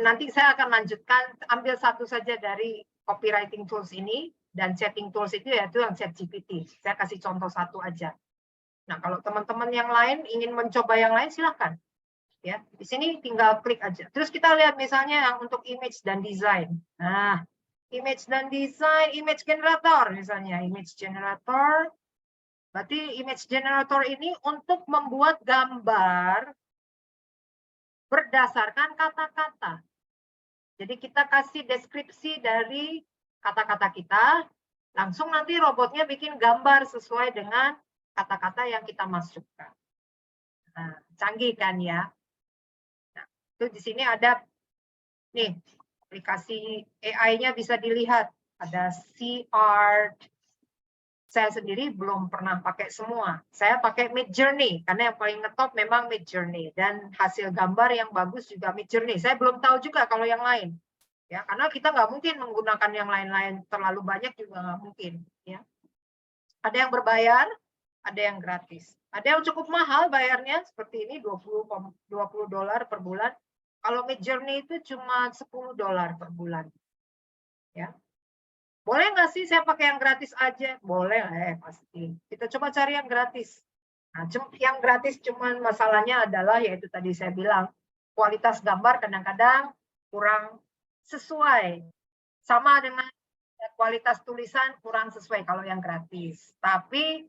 nanti saya akan lanjutkan ambil satu saja dari copywriting tools ini dan chatting tools itu yaitu yang ChatGPT. Saya kasih contoh satu aja. Nah, kalau teman-teman yang lain ingin mencoba yang lain silakan. Ya, di sini tinggal klik aja. Terus kita lihat misalnya yang untuk image dan design. Nah, image dan design, image generator misalnya, image generator. Berarti image generator ini untuk membuat gambar berdasarkan kata-kata. Jadi kita kasih deskripsi dari kata-kata kita, langsung nanti robotnya bikin gambar sesuai dengan kata-kata yang kita masukkan. Nah, canggih kan ya? Nah, itu di sini ada nih aplikasi AI-nya bisa dilihat. Ada C-Art. Saya sendiri belum pernah pakai semua. Saya pakai Midjourney karena yang paling ngetop memang Midjourney dan hasil gambar yang bagus juga Midjourney. Saya belum tahu juga kalau yang lain. Ya, karena kita nggak mungkin menggunakan yang lain-lain terlalu banyak juga nggak mungkin. Ya. Ada yang berbayar, ada yang gratis. Ada yang cukup mahal bayarnya seperti ini $20 per bulan. Kalau Midjourney itu cuma $10 per bulan. Ya. Boleh nggak sih saya pakai yang gratis aja? Boleh, pasti. Kita coba cari yang gratis. Nah, yang gratis cuman masalahnya adalah yaitu tadi saya bilang kualitas gambar kadang-kadang kurang sesuai. Sama dengan kualitas tulisan kurang sesuai kalau yang gratis. Tapi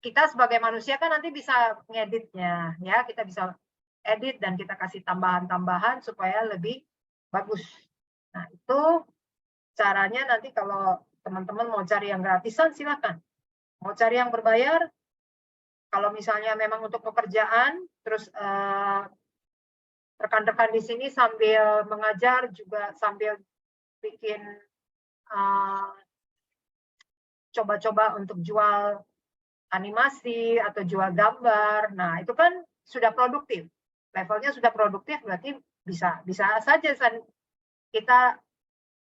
kita sebagai manusia kan nanti bisa ngeditnya, ya kita bisa edit dan kita kasih tambahan-tambahan supaya lebih bagus. Nah itu caranya nanti kalau teman-teman mau cari yang gratisan silakan. Mau cari yang berbayar, kalau misalnya memang untuk pekerjaan, terus rekan-rekan di sini sambil mengajar juga sambil bikin coba-coba untuk jual animasi atau jual gambar. Nah, itu kan sudah produktif. Levelnya sudah produktif, berarti bisa saja kita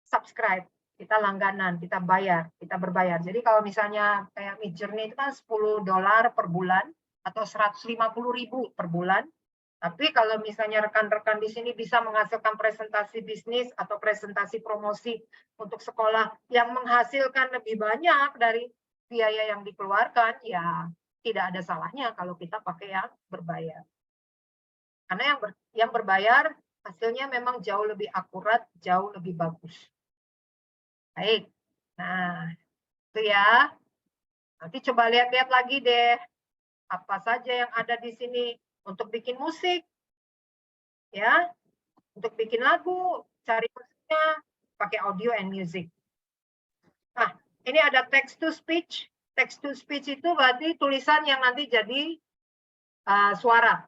subscribe, kita langganan, kita bayar, kita berbayar. Jadi kalau misalnya kayak Midjourney itu kan $10 per bulan atau 150.000 per bulan. Tapi kalau misalnya rekan-rekan di sini bisa menghasilkan presentasi bisnis atau presentasi promosi untuk sekolah yang menghasilkan lebih banyak dari biaya yang dikeluarkan, ya tidak ada salahnya kalau kita pakai yang berbayar. Karena yang berbayar hasilnya memang jauh lebih akurat, jauh lebih bagus. Baik, nah itu ya. Nanti coba lihat-lihat lagi deh, apa saja yang ada di sini untuk bikin musik, ya, untuk bikin lagu, cari musiknya, pakai audio and music. Nah, ini ada text to speech. Text to speech itu berarti tulisan yang nanti jadi suara.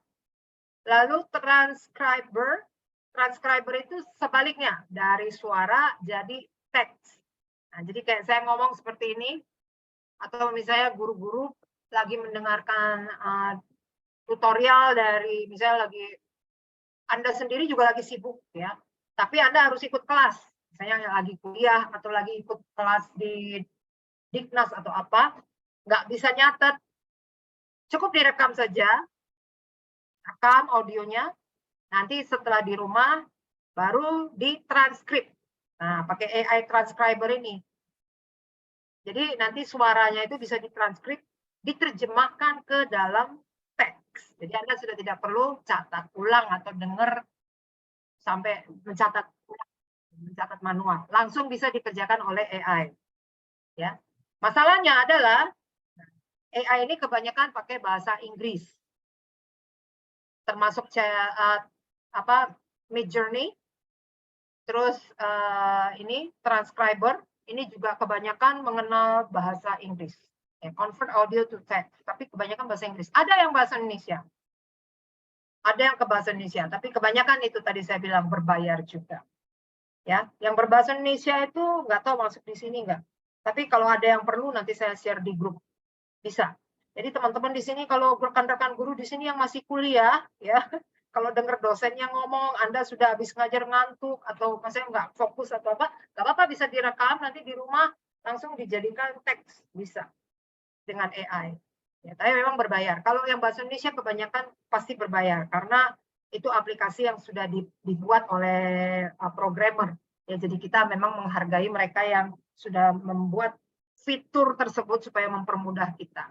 Lalu transcriber itu sebaliknya, dari suara jadi teks. Nah, jadi kayak saya ngomong seperti ini, atau misalnya guru-guru lagi mendengarkan tutorial dari, misalnya Anda sendiri juga lagi sibuk ya, tapi Anda harus ikut kelas, misalnya lagi kuliah atau lagi ikut kelas di Diknas atau apa, nggak bisa nyatet, cukup direkam saja, rekam audionya, nanti setelah di rumah baru ditranskrip. Nah, pakai AI transcriber ini. Jadi nanti suaranya itu bisa ditranskrip, diterjemahkan ke dalam teks. Jadi Anda sudah tidak perlu catat ulang atau dengar sampai mencatat manual. Langsung bisa dikerjakan oleh AI. Ya. Masalahnya adalah AI ini kebanyakan pakai bahasa Inggris. Termasuk Midjourney, terus ini transcriber, ini juga kebanyakan mengenal bahasa Inggris. Ya, convert audio to text, tapi kebanyakan bahasa Inggris. Ada yang bahasa Indonesia. Ada yang ke bahasa Indonesia, tapi kebanyakan itu tadi saya bilang berbayar juga. Ya, yang berbahasa Indonesia itu nggak tahu masuk di sini nggak. Tapi kalau ada yang perlu nanti saya share di grup. Bisa. Jadi teman-teman di sini kalau rekan-rekan guru di sini yang masih kuliah, ya, kalau dengar dosennya ngomong, Anda sudah habis ngajar ngantuk atau misalnya nggak fokus atau apa, nggak apa-apa, bisa direkam nanti di rumah langsung dijadikan teks, bisa dengan AI. Ya, tapi memang berbayar. Kalau yang bahasa Indonesia kebanyakan pasti berbayar karena itu aplikasi yang sudah dibuat oleh programmer. Ya, jadi kita memang menghargai mereka yang sudah membuat fitur tersebut supaya mempermudah kita.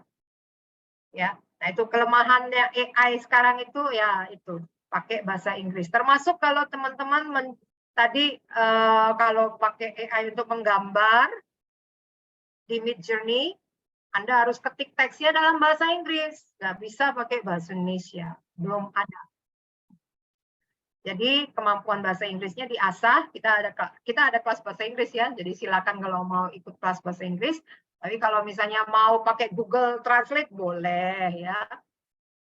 Ya, nah itu kelemahannya AI sekarang itu ya itu pakai bahasa Inggris. Termasuk kalau teman-teman tadi kalau pakai AI untuk menggambar di Midjourney, Anda harus ketik teksnya dalam bahasa Inggris, nggak bisa pakai bahasa Indonesia, belum ada. Jadi kemampuan bahasa Inggrisnya diasah. Kita ada kelas bahasa Inggris ya. Jadi silakan kalau mau ikut kelas bahasa Inggris. Tapi kalau misalnya mau pakai Google Translate boleh ya.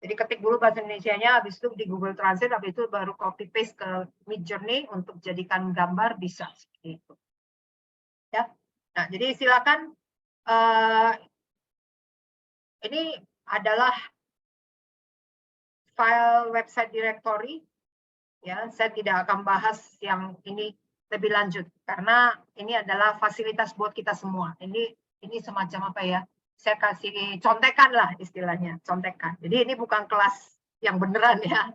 Jadi ketik dulu bahasa Indonesianya, habis itu di Google Translate, habis itu baru copy paste ke Midjourney untuk jadikan gambar bisa seperti itu. Ya. Nah, jadi silakan. Ini adalah file website directory. Ya, saya tidak akan bahas yang ini lebih lanjut karena ini adalah fasilitas buat kita semua. Ini semacam apa ya? Saya kasih contekan lah istilahnya, contekan. Jadi ini bukan kelas yang beneran ya.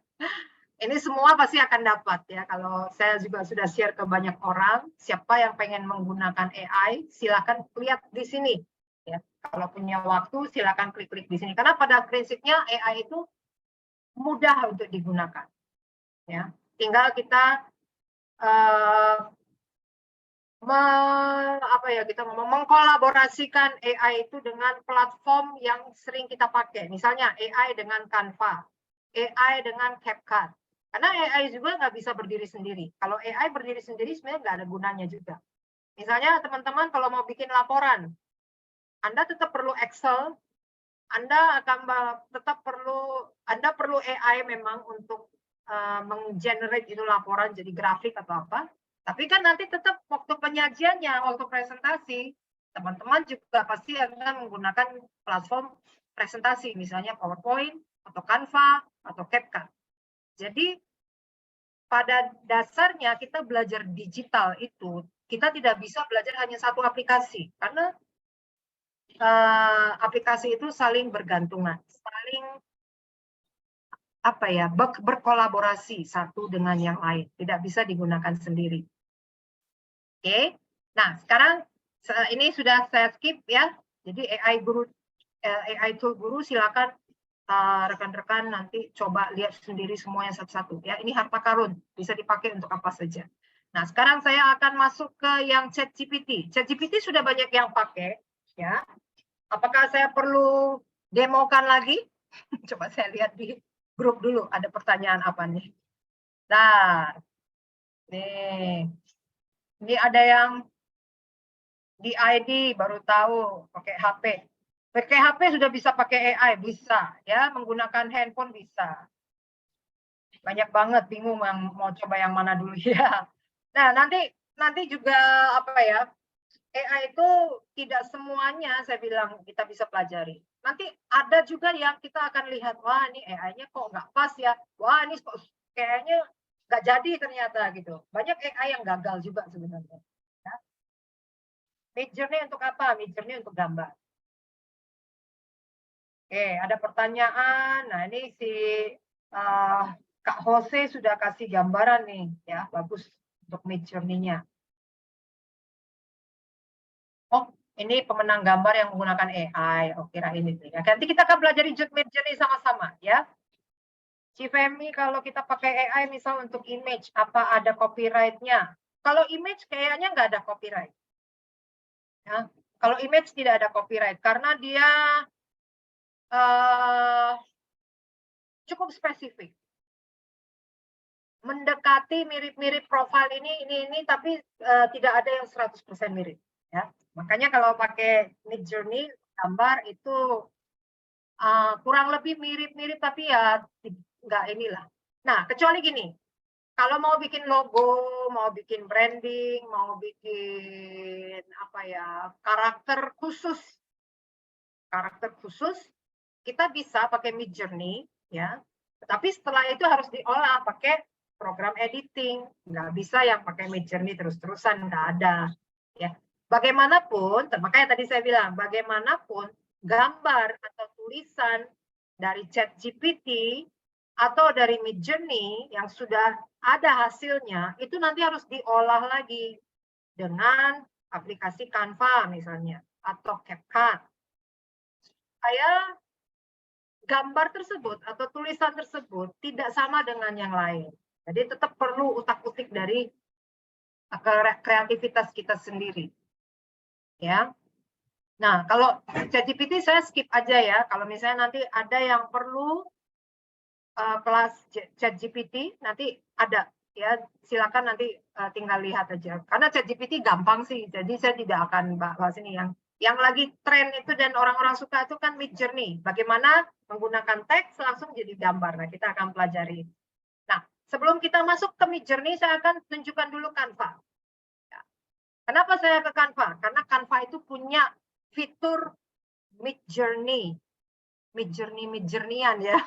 Ini semua pasti akan dapat ya. Kalau saya juga sudah share ke banyak orang, siapa yang pengen menggunakan AI, silakan lihat di sini. Ya, kalau punya waktu silakan klik-klik di sini. Karena pada prinsipnya AI itu mudah untuk digunakan. Ya, tinggal kita mengkolaborasikan AI itu dengan platform yang sering kita pakai. Misalnya AI dengan Canva, AI dengan CapCut. Karena AI juga nggak bisa berdiri sendiri. Kalau AI berdiri sendiri sebenarnya nggak ada gunanya juga. Misalnya teman-teman kalau mau bikin laporan, Anda tetap perlu Excel, Anda perlu AI memang untuk menggenerate itu laporan jadi grafik atau apa. Tapi kan nanti tetap waktu penyajiannya, waktu presentasi, teman-teman juga pasti akan menggunakan platform presentasi, misalnya PowerPoint, atau Canva, atau CapCut. Jadi, pada dasarnya kita belajar digital itu, kita tidak bisa belajar hanya satu aplikasi, karena aplikasi itu saling bergantungan, saling berkolaborasi satu dengan yang lain, tidak bisa digunakan sendiri. Oke, nah sekarang ini sudah saya skip ya. Jadi AI tool guru silakan rekan-rekan nanti coba lihat sendiri semuanya satu-satu ya. Ini harta karun, bisa dipakai untuk apa saja. Nah sekarang saya akan masuk ke yang ChatGPT. ChatGPT sudah banyak yang pakai ya. Apakah saya perlu demokan lagi? Coba saya lihat di grup dulu, ada pertanyaan apa nih? Nah, nih, ini ada yang di ID baru tahu pakai HP. Pakai HP sudah bisa pakai AI, bisa ya, menggunakan handphone bisa. Banyak banget, bingung mau coba yang mana dulu ya. Nah, nanti juga apa ya? AI itu tidak semuanya saya bilang kita bisa pelajari. Nanti ada juga yang kita akan lihat, wah ini AI-nya kok nggak pas ya, wah ini kok kayaknya nggak jadi ternyata gitu. Banyak AI yang gagal juga sebenarnya. Ya. Midjourney untuk apa? Midjourney untuk gambar. Oke, ada pertanyaan. Nah ini si Kak Jose sudah kasih gambaran nih, ya bagus untuk Midjourney-nya. Oh, ini pemenang gambar yang menggunakan AI. Oh, kira ini. Nanti kita akan belajar Midjourney sama-sama, ya. Cifemi, kalau kita pakai AI misal untuk image, apa ada copyright-nya? Kalau image kayaknya nggak ada copyright. Ya. Kalau image tidak ada copyright, karena dia cukup spesifik. Mendekati mirip-mirip profil ini, tapi tidak ada yang 100% mirip. Ya. Makanya kalau pakai Midjourney gambar itu kurang lebih mirip-mirip tapi ya nggak inilah. Nah, kecuali gini, kalau mau bikin logo, mau bikin branding, mau bikin apa ya, karakter khusus, kita bisa pakai Midjourney ya. Tapi setelah itu harus diolah pakai program editing, nggak bisa yang pakai Midjourney terus-terusan, nggak ada ya. Bagaimanapun, makanya tadi saya bilang, bagaimanapun gambar atau tulisan dari ChatGPT atau dari Midjourney yang sudah ada hasilnya, itu nanti harus diolah lagi dengan aplikasi Canva misalnya, atau CapCut. Supaya gambar tersebut atau tulisan tersebut tidak sama dengan yang lain. Jadi tetap perlu utak-utik dari kreativitas kita sendiri. Ya. Nah, kalau ChatGPT saya skip aja ya. Kalau misalnya nanti ada yang perlu kelas ChatGPT, nanti ada ya. Silakan nanti tinggal lihat aja. Karena ChatGPT gampang sih. Jadi saya tidak akan bahas ini yang lagi tren itu dan orang-orang suka itu kan Midjourney. Bagaimana menggunakan teks langsung jadi gambar. Nah, kita akan pelajari. Nah, sebelum kita masuk ke Midjourney, saya akan tunjukkan dulu Canva. Kenapa saya ke Canva? Karena Canva itu punya fitur Midjourney. Midjourneyan ya.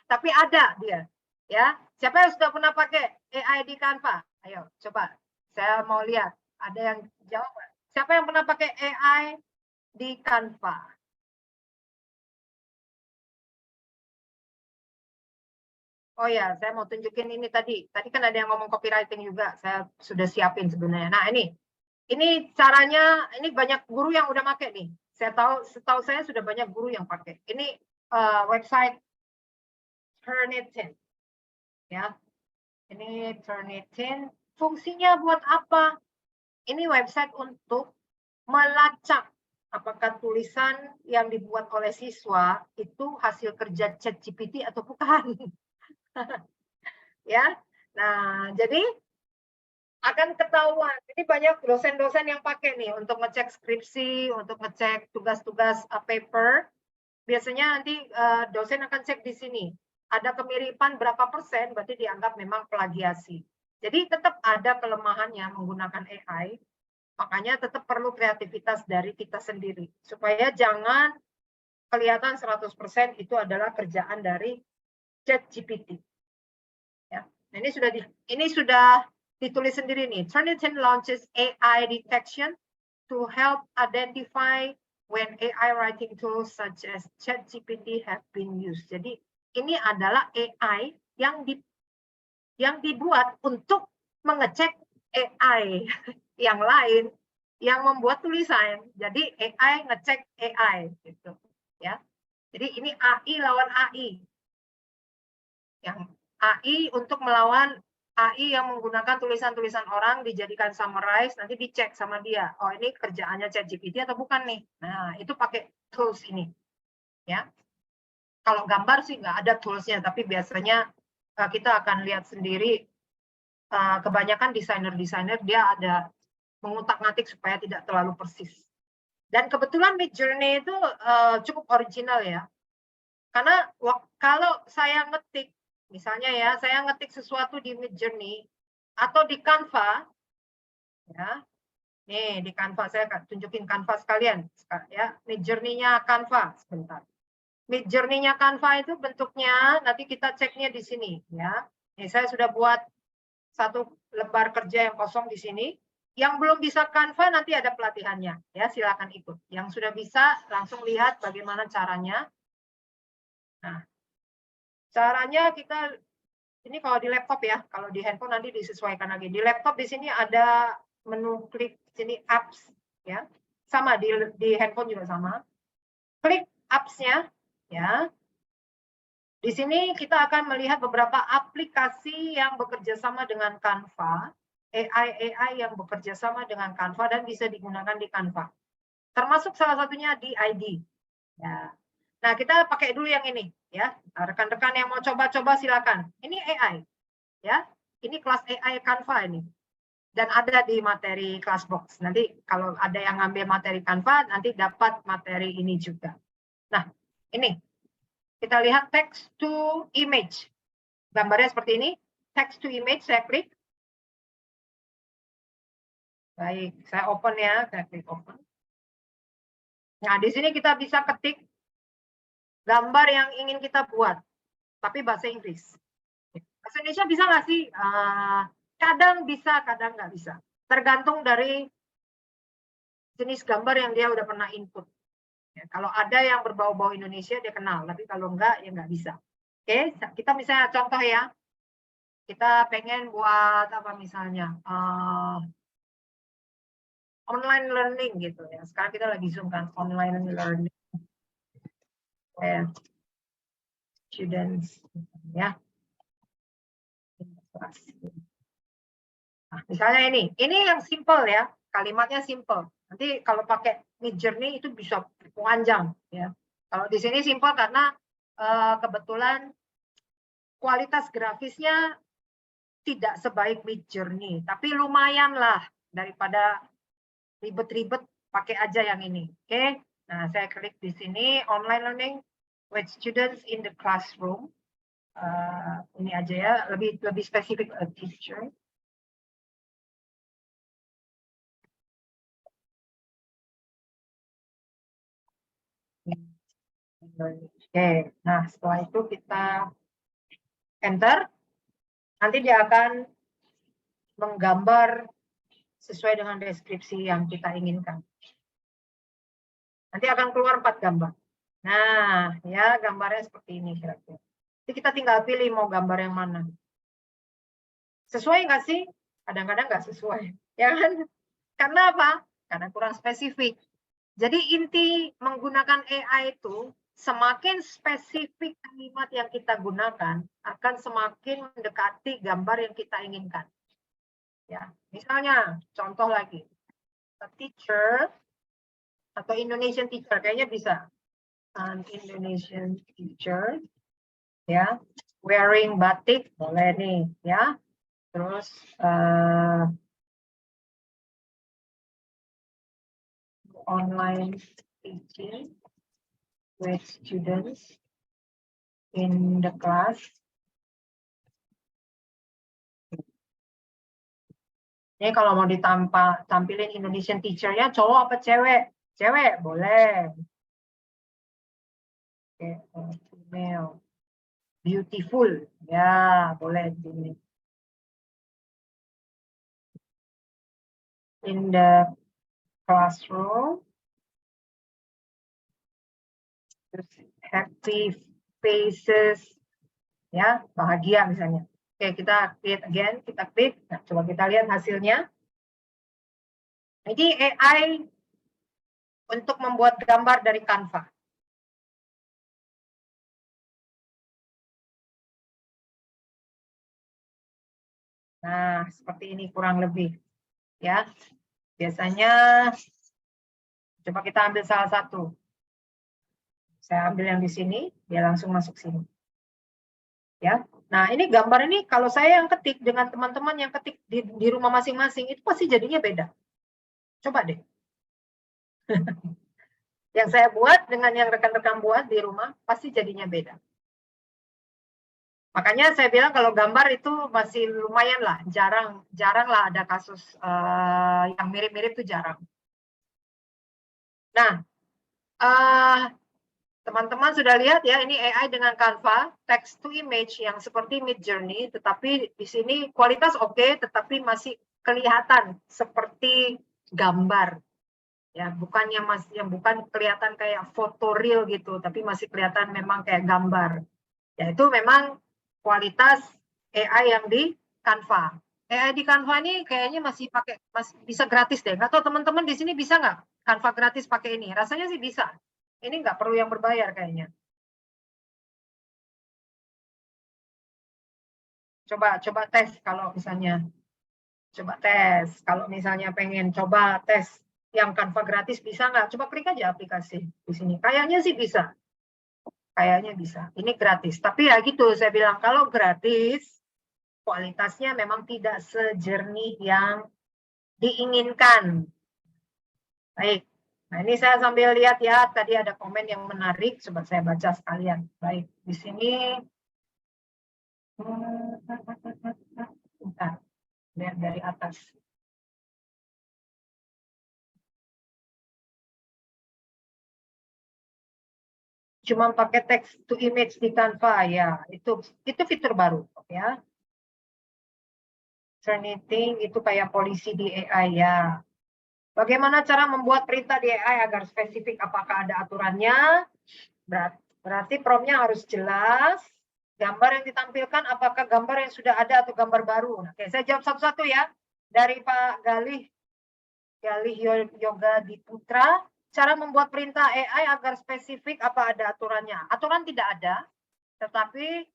Tapi ada dia. Ya. Siapa yang sudah pernah pakai AI di Canva? Ayo, coba. Saya mau lihat. Ada yang jawab. Siapa yang pernah pakai AI di Canva? Oh ya, saya mau tunjukin ini tadi. Tadi kan ada yang ngomong copywriting juga. Saya sudah siapin sebenarnya. Nah, ini caranya, ini banyak guru yang udah pakai nih. Setahu saya sudah banyak guru yang pakai. Ini website Turnitin. Ya. Ini Turnitin. Fungsinya buat apa? Ini website untuk melacak apakah tulisan yang dibuat oleh siswa itu hasil kerja ChatGPT atau bukan. Ya. Nah, jadi akan ketahuan. Ini banyak dosen-dosen yang pakai nih untuk ngecek skripsi, untuk ngecek tugas-tugas paper. Biasanya nanti dosen akan cek di sini. Ada kemiripan berapa persen, berarti dianggap memang plagiasi. Jadi tetap ada kelemahannya menggunakan AI. Makanya tetap perlu kreativitas dari kita sendiri supaya jangan kelihatan 100% itu adalah kerjaan dari ChatGPT. Ya. Nah, ini sudah ditulis sendiri nih. Turnitin launches AI detection to help identify when AI writing tools such as ChatGPT have been used. Jadi ini adalah AI yang dibuat untuk mengecek AI yang lain yang membuat tulisan. Jadi AI ngecek AI gitu ya. Jadi ini AI lawan AI. Yang AI untuk melawan AI yang menggunakan tulisan-tulisan orang dijadikan summarize, nanti dicek sama dia. Oh, ini kerjaannya ChatGPT atau bukan nih? Nah, itu pakai tools ini. Ya. Kalau gambar sih nggak ada toolsnya, tapi biasanya kita akan lihat sendiri. Kebanyakan desainer dia ada mengutak-ngatik supaya tidak terlalu persis. Dan kebetulan Midjourney itu cukup original ya. Karena kalau saya ngetik, misalnya ya, saya ngetik sesuatu di Midjourney atau di Canva, ya, nih di Canva saya akan tunjukin Canva sekalian, ya, Midjourney-nya Canva sebentar. Midjourney-nya Canva itu bentuknya nanti kita ceknya di sini, ya. Nih saya sudah buat satu lembar kerja yang kosong di sini. Yang belum bisa Canva nanti ada pelatihannya, ya silakan ikut. Yang sudah bisa langsung lihat bagaimana caranya. Nah, caranya kita ini kalau di laptop ya, kalau di handphone nanti disesuaikan lagi. Di laptop di sini ada menu klik sini apps, ya sama di handphone juga sama. Klik apps-nya, ya. Di sini kita akan melihat beberapa aplikasi yang bekerja sama dengan Canva, AI yang bekerja sama dengan Canva dan bisa digunakan di Canva. Termasuk salah satunya DID. Ya. Nah, kita pakai dulu yang ini, ya. Rekan-rekan yang mau coba-coba silakan. Ini AI, ya. Ini kelas AI Canva ini. Dan ada di materi Classbox. Nanti kalau ada yang ngambil materi Canva, nanti dapat materi ini juga. Nah, ini. Kita lihat text to image. Gambarnya seperti ini. Text to image, saya klik. Baik, saya open ya. Saya klik open. Nah, di sini kita bisa ketik gambar yang ingin kita buat. Tapi bahasa Inggris. Bahasa Indonesia bisa nggak sih? Kadang bisa, kadang nggak bisa. Tergantung dari jenis gambar yang dia udah pernah input. Ya, kalau ada yang berbau-bau Indonesia dia kenal, tapi kalau enggak ya nggak bisa. Oke, kita misalnya contoh ya, kita pengen buat apa misalnya online learning gitu ya. Sekarang kita lagi zoom kan online learning, students ya. Nah, misalnya ini yang simple ya, kalimatnya simple. Nanti kalau pakai Midjourney itu bisa panjang ya. Kalau di sini simple karena kebetulan kualitas grafisnya tidak sebaik Midjourney, tapi lumayan lah daripada ribet-ribet, pakai aja yang ini. Oke. Nah, saya klik di sini online learning with students in the classroom. Ini aja ya, lebih spesifik a teacher. Oke, nah setelah itu kita enter, nanti dia akan menggambar sesuai dengan deskripsi yang kita inginkan. Nanti akan keluar 4 gambar. Nah, ya gambarnya seperti ini kira-kira. Jadi kita tinggal pilih mau gambar yang mana. Sesuai nggak sih? Kadang-kadang nggak sesuai, ya kan? Karena apa? Karena kurang spesifik. Jadi inti menggunakan AI itu, semakin spesifik kalimat yang kita gunakan, akan semakin mendekati gambar yang kita inginkan. Ya, misalnya contoh lagi, a teacher atau Indonesian teacher kayaknya bisa. An Indonesian teacher, ya, wearing batik boleh nih, ya. Terus online teaching with students in the class. Ini kalau mau tampilin Indonesian teacher-nya cowok apa cewek? Cewek, boleh. Oke, female. Beautiful. Ya, boleh di sini. In the classroom. Happy faces. Ya, bahagia misalnya. Oke, kita create again, kita klik. Nah, coba kita lihat hasilnya. Ini AI untuk membuat gambar dari Canva. Nah, seperti ini kurang lebih. Ya, biasanya coba kita ambil salah satu. Saya ambil yang di sini, dia langsung masuk sini. Ya, nah ini gambar ini kalau saya yang ketik dengan teman-teman yang ketik di rumah masing-masing itu pasti jadinya beda. Coba deh. Yang saya buat dengan yang rekan-rekan buat di rumah pasti jadinya beda. Makanya saya bilang kalau gambar itu masih lumayan lah, jarang lah ada kasus yang mirip-mirip itu jarang. Nah, teman-teman sudah lihat ya, ini AI dengan Canva, text to image yang seperti Midjourney, tetapi di sini kualitas oke, tetapi masih kelihatan seperti gambar. Ya, bukan kelihatan kayak foto real gitu, tapi masih kelihatan memang kayak gambar. Ya, itu memang kualitas AI yang di Canva. AI di Canva ini kayaknya masih bisa gratis deh. Nggak tahu teman-teman di sini bisa nggak Canva gratis pakai ini? Rasanya sih bisa. Ini nggak perlu yang berbayar kayaknya. Coba tes kalau misalnya. Coba tes. Kalau misalnya pengen coba tes yang Canva gratis bisa nggak? Coba klik aja aplikasi di sini. Kayaknya sih bisa. Kayaknya bisa. Ini gratis. Tapi ya gitu, saya bilang kalau gratis, kualitasnya memang tidak sejernih yang diinginkan. Baik. Nah, ini saya sambil lihat ya, tadi ada komen yang menarik, coba saya baca sekalian. Baik, di sini. Bentar, lihat dari atas. Cuma pakai text to image di Canva, ya, itu fitur baru, ya. Turnitin itu kayak polisi di AI, ya. Bagaimana cara membuat perintah di AI agar spesifik? Apakah ada aturannya? Berarti prompt-nya harus jelas. Gambar yang ditampilkan apakah gambar yang sudah ada atau gambar baru? Oke, saya jawab satu-satu ya. Dari Pak Galih Yoga Diputra, cara membuat perintah AI agar spesifik apa ada aturannya? Aturan tidak ada, tetapi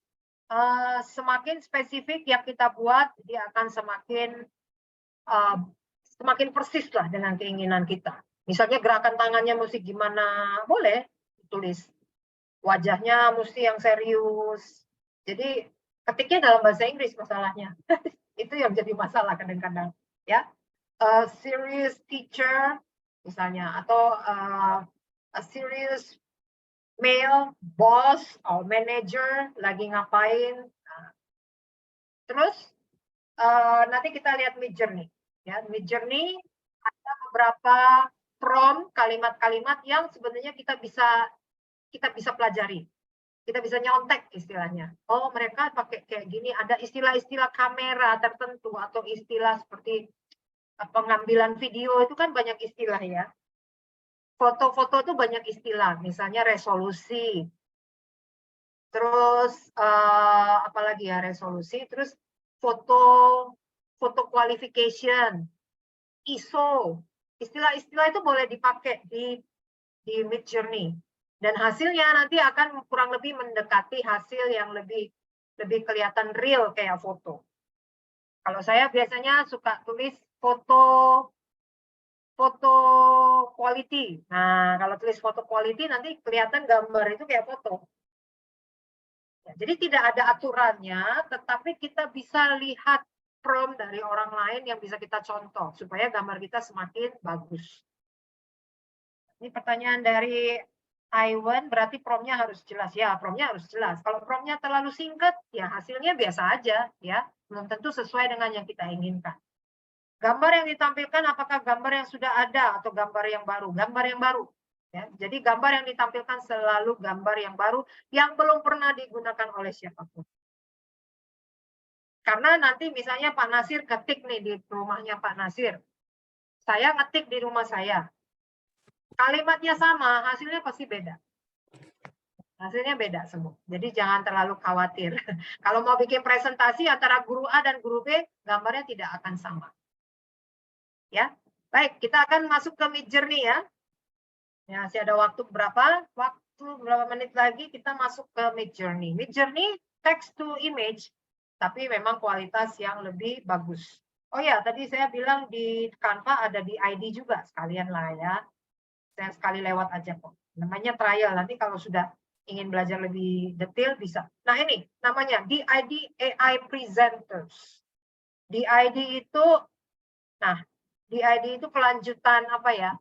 semakin spesifik yang kita buat, dia akan semakin persis lah dengan keinginan kita. Misalnya gerakan tangannya mesti gimana, boleh ditulis. Wajahnya mesti yang serius. Jadi ketiknya dalam bahasa Inggris masalahnya. Itu yang jadi masalah kadang-kadang. Ya, a serious teacher misalnya, atau a serious male boss atau manager lagi ngapain. Nah, terus nanti kita lihat Midjourney. Ya, Midjourney ada beberapa prompt kalimat-kalimat yang sebenarnya kita bisa pelajari. Kita bisa nyontek istilahnya. Oh, mereka pakai kayak gini, ada istilah-istilah kamera tertentu atau istilah seperti pengambilan video itu kan banyak istilah ya. Foto-foto itu banyak istilah, misalnya resolusi. Terus apalagi ya resolusi, terus foto qualification, ISO. Istilah-istilah itu boleh dipakai di Midjourney. Dan hasilnya nanti akan kurang lebih mendekati hasil yang lebih kelihatan real kayak foto. Kalau saya biasanya suka tulis foto quality. Nah, kalau tulis foto quality nanti kelihatan gambar itu kayak foto. Ya, jadi tidak ada aturannya, tetapi kita bisa lihat prompt dari orang lain yang bisa kita contoh supaya gambar kita semakin bagus. Ini pertanyaan dari Iwan, berarti prompt-nya harus jelas. Ya, prompt-nya harus jelas. Kalau prompt-nya terlalu singkat, ya hasilnya biasa aja, ya. Belum tentu sesuai dengan yang kita inginkan. Gambar yang ditampilkan apakah gambar yang sudah ada atau gambar yang baru? Gambar yang baru. Ya, jadi gambar yang ditampilkan selalu gambar yang baru yang belum pernah digunakan oleh siapapun. Karena nanti misalnya Pak Nasir ketik nih di rumahnya Pak Nasir. Saya ngetik di rumah saya. Kalimatnya sama, hasilnya pasti beda. Hasilnya beda semua. Jadi jangan terlalu khawatir. Kalau mau bikin presentasi antara guru A dan guru B, gambarnya tidak akan sama. Ya, baik, kita akan masuk ke Midjourney ya. Ya, masih ada waktu berapa menit lagi kita masuk ke Midjourney. Midjourney text to image, tapi memang kualitas yang lebih bagus. Oh ya, tadi saya bilang di Canva ada di ID juga, sekalian lah ya. Saya sekali lewat aja kok. Namanya trial, nanti kalau sudah ingin belajar lebih detail bisa. Nah ini namanya DID AI Presenters. DID itu, nah DID itu kelanjutan apa ya?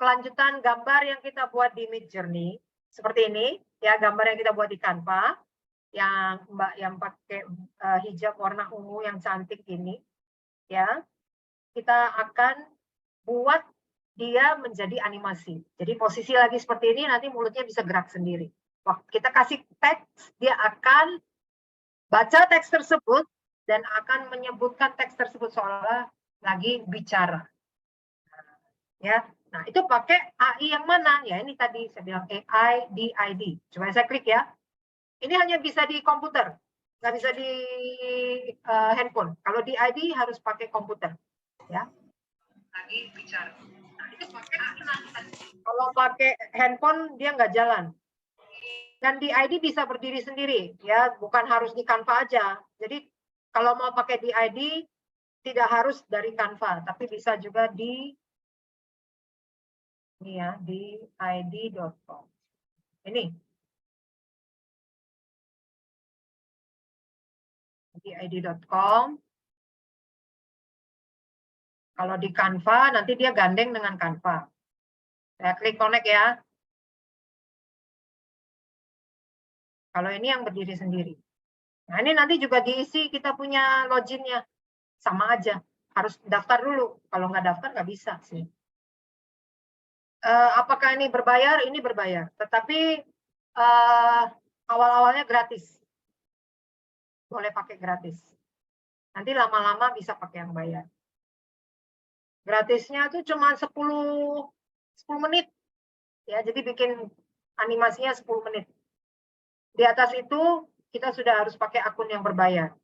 Kelanjutan gambar yang kita buat di Midjourney seperti ini ya, gambar yang kita buat di Canva yang Mbak yang pakai hijab warna ungu yang cantik ini ya, kita akan buat dia menjadi animasi. Jadi posisi lagi seperti ini, nanti mulutnya bisa gerak sendiri. Waktu kita kasih teks, dia akan baca teks tersebut dan akan menyebutkan teks tersebut seolah lagi bicara. Ya, nah itu pakai AI yang mana? Ya ini tadi saya bilang AI DID. Coba saya klik ya. Ini hanya bisa di komputer, nggak bisa di handphone. Kalau DID harus pakai komputer. Ya, lagi bicara. Nah, itu pakai kalau pakai handphone dia nggak jalan. Dan DID bisa berdiri sendiri, ya bukan harus di Canva aja. Jadi kalau mau pakai DID tidak harus dari Canva, tapi bisa juga di ini ya, di id.com. Ini. Di id.com. Kalau di Canva, nanti dia gandeng dengan Canva. Saya klik connect ya. Kalau ini yang berdiri sendiri. Nah ini nanti juga diisi kita punya loginnya. Sama aja. Harus daftar dulu. Kalau nggak daftar nggak bisa sih. Apakah ini berbayar? Ini berbayar. Tetapi awal-awalnya gratis. Boleh pakai gratis. Nanti lama-lama bisa pakai yang bayar. Gratisnya tuh cuma 10 menit. Ya, jadi bikin animasinya 10 menit. Di atas itu kita sudah harus pakai akun yang berbayar.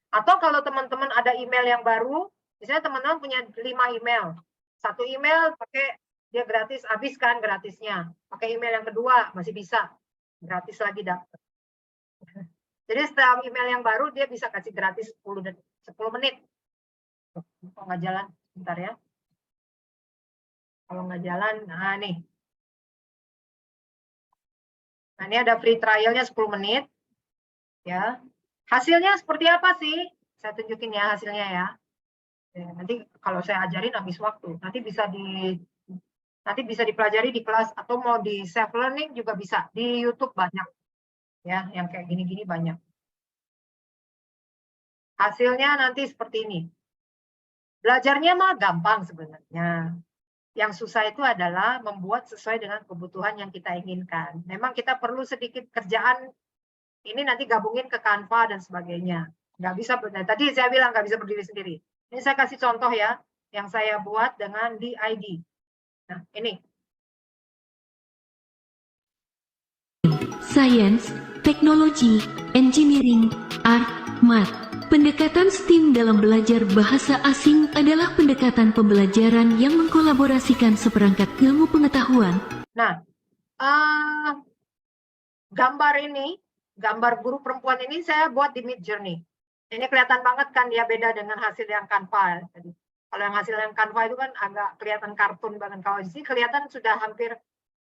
Atau kalau teman-teman ada email yang baru, misalnya teman-teman punya 5 email. Satu email pakai dia gratis, habiskan gratisnya. Pakai email yang kedua masih bisa. Gratis lagi dapat. Jadi setelah email yang baru dia bisa kasih gratis 10 menit. Kok nggak jalan? Bentar ya. Kalau nggak jalan, nah nih. Nah ini ada free trialnya 10 menit. Ya. Hasilnya seperti apa sih? Saya tunjukin ya hasilnya ya. Nanti kalau saya ajarin habis waktu. Nanti bisa dipelajari di kelas atau mau di self learning juga bisa. Di YouTube banyak. Ya, yang kayak gini-gini banyak. Hasilnya nanti seperti ini. Belajarnya mah gampang sebenarnya. Yang susah itu adalah membuat sesuai dengan kebutuhan yang kita inginkan. Memang kita perlu sedikit kerjaan. Ini nanti gabungin ke Canva dan sebagainya. Nggak bisa, tadi saya bilang nggak bisa berdiri sendiri. Ini saya kasih contoh ya, yang saya buat dengan DID. Nah, ini. Science, Teknologi, Engineering, Art, Math. Pendekatan STEAM dalam belajar bahasa asing adalah pendekatan pembelajaran yang mengkolaborasikan seperangkat ilmu pengetahuan. Nah, gambar ini, gambar guru perempuan ini saya buat di Midjourney. Ini kelihatan banget kan dia beda dengan hasil yang Canva. Jadi, kalau yang hasil yang Canva itu kan agak kelihatan kartun banget. Kalau di sini kelihatan sudah hampir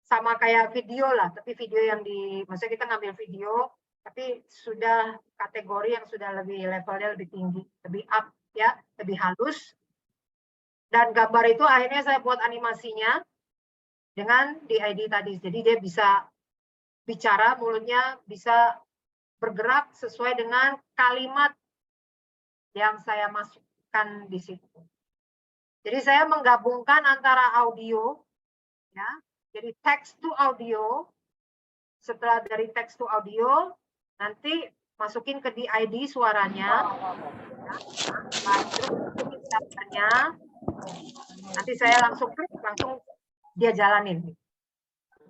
sama kayak video lah, tapi video yang maksudnya kita ngambil video, tapi sudah kategori yang sudah lebih levelnya lebih tinggi, lebih up ya, lebih halus. Dan gambar itu akhirnya saya buat animasinya dengan DID tadi. Jadi dia bisa bicara, mulutnya bisa bergerak sesuai dengan kalimat yang saya masukkan di situ. Jadi saya menggabungkan antara audio, ya, jadi text to audio. Setelah dari text to audio, nanti masukin ke DID suaranya, ya. Terus masukin gambarnya. Nanti saya langsung klik, langsung dia jalanin.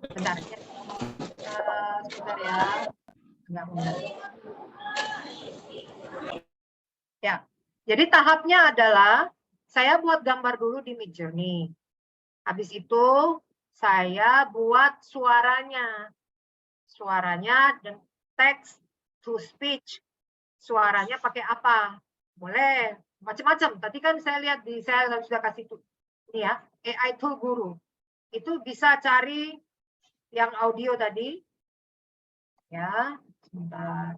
Bentar ya. Sebentar ya. Enggak benar. Ya. Jadi tahapnya adalah saya buat gambar dulu di Midjourney. Habis itu saya buat suaranya. Suaranya dan text to speech. Suaranya pakai apa? Boleh macam-macam. Tadi kan saya lihat saya sudah kasih ini ya, AI Tool Guru. Itu bisa cari yang audio tadi. Ya, sebentar.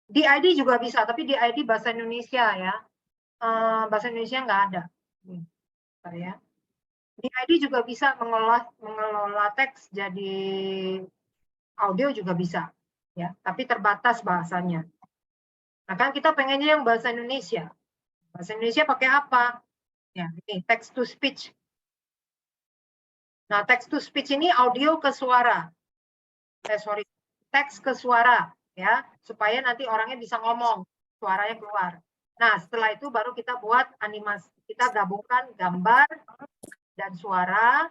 DID juga bisa, tapi DID bahasa Indonesia ya. Bahasa Indonesia nggak ada. Bentar ya. DID juga bisa mengelola teks jadi audio juga bisa. Ya, tapi terbatas bahasanya. Nah, kan kita pengennya yang bahasa Indonesia. Bahasa Indonesia pakai apa? Ya, ini text to speech. Nah, text to speech ini audio ke suara. Teks ke suara ya, supaya nanti orangnya bisa ngomong, suaranya keluar. Nah, setelah itu baru kita buat animasi. Kita gabungkan gambar dan suara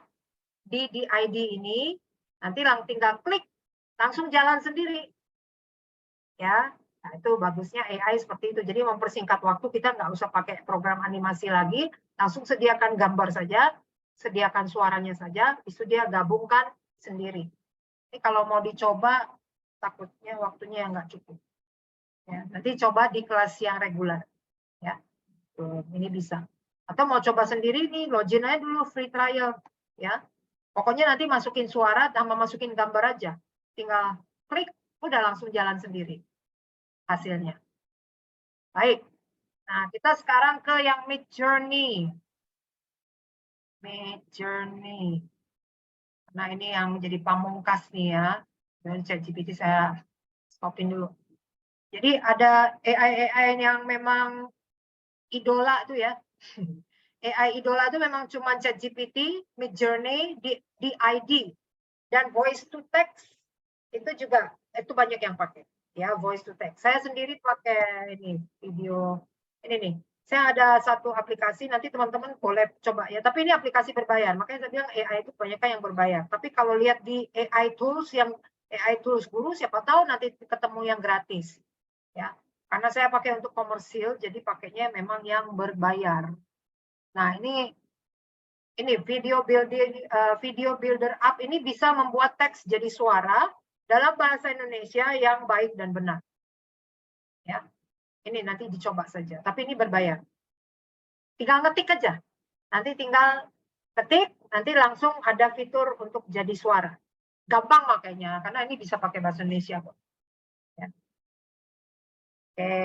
di DID ini. Nanti tinggal klik, langsung jalan sendiri. Ya, nah, itu bagusnya AI seperti itu. Jadi mempersingkat waktu, kita nggak usah pakai program animasi lagi, langsung sediakan gambar saja, sediakan suaranya saja, itu dia gabungkan sendiri. Ini kalau mau dicoba, takutnya waktunya yang nggak cukup. Ya, nanti coba di kelas yang reguler. Ya, tuh, ini bisa. Atau mau coba sendiri nih, login aja dulu free trial. Ya, pokoknya nanti masukin suara sama masukin gambar aja. Tinggal klik, udah langsung jalan sendiri hasilnya. Baik. Nah, kita sekarang ke yang Midjourney. Midjourney. Nah, ini yang menjadi pamungkas nih ya. Dan ChatGPT saya stopin dulu. Jadi ada AI yang memang idola tuh ya. AI idola itu memang cuma ChatGPT, Midjourney, DID, dan voice to text itu juga itu banyak yang pakai ya, voice to text. Saya sendiri pakai ini video ini nih. Saya ada satu aplikasi, nanti teman-teman boleh coba ya. Tapi ini aplikasi berbayar, makanya saya bilang AI itu banyak yang berbayar. Tapi kalau lihat di AI Tools Guru, siapa tahu nanti ketemu yang gratis ya. Karena saya pakai untuk komersil, jadi pakainya memang yang berbayar. Nah, ini video builder app ini bisa membuat teks jadi suara dalam bahasa Indonesia yang baik dan benar. Ya. Ini nanti dicoba saja, tapi ini berbayar. Tinggal ngetik aja. Nanti tinggal ketik, nanti langsung ada fitur untuk jadi suara. Gampang makanya, karena ini bisa pakai bahasa Indonesia kok. Ya. Oke.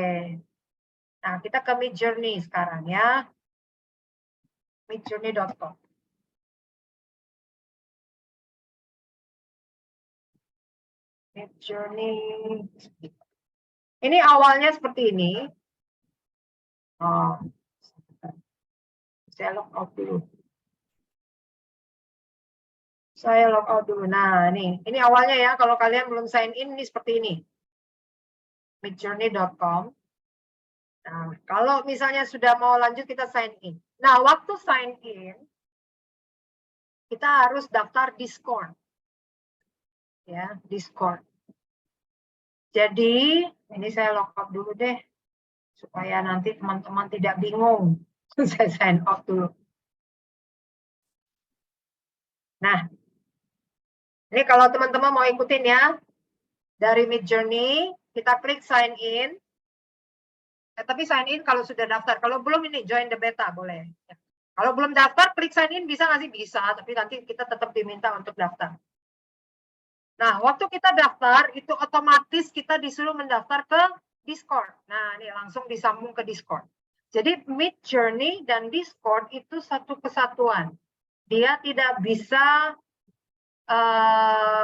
Nah, kita ke Midjourney sekarang ya. Midjourney.com. Midjourney. Ini awalnya seperti ini. Oh, saya log out dulu. Nah, ini awalnya ya. Kalau kalian belum sign in, ini seperti ini. Midjourney.com. Nah, kalau misalnya sudah mau lanjut, kita sign in. Nah, waktu sign in, kita harus daftar Discord. Ya, Discord. Jadi, ini saya logout dulu deh, supaya nanti teman-teman tidak bingung. Saya sign off dulu. Nah, ini kalau teman-teman mau ikutin ya, dari Midjourney, kita klik sign in. Tapi sign in kalau sudah daftar. Kalau belum ini, join the beta boleh. Kalau belum daftar, klik sign in bisa nggak sih? Bisa, tapi nanti kita tetap diminta untuk daftar. Nah, waktu kita daftar, itu otomatis kita disuruh mendaftar ke Discord. Nah, ini langsung disambung ke Discord. Jadi, Midjourney dan Discord itu satu kesatuan. Dia tidak bisa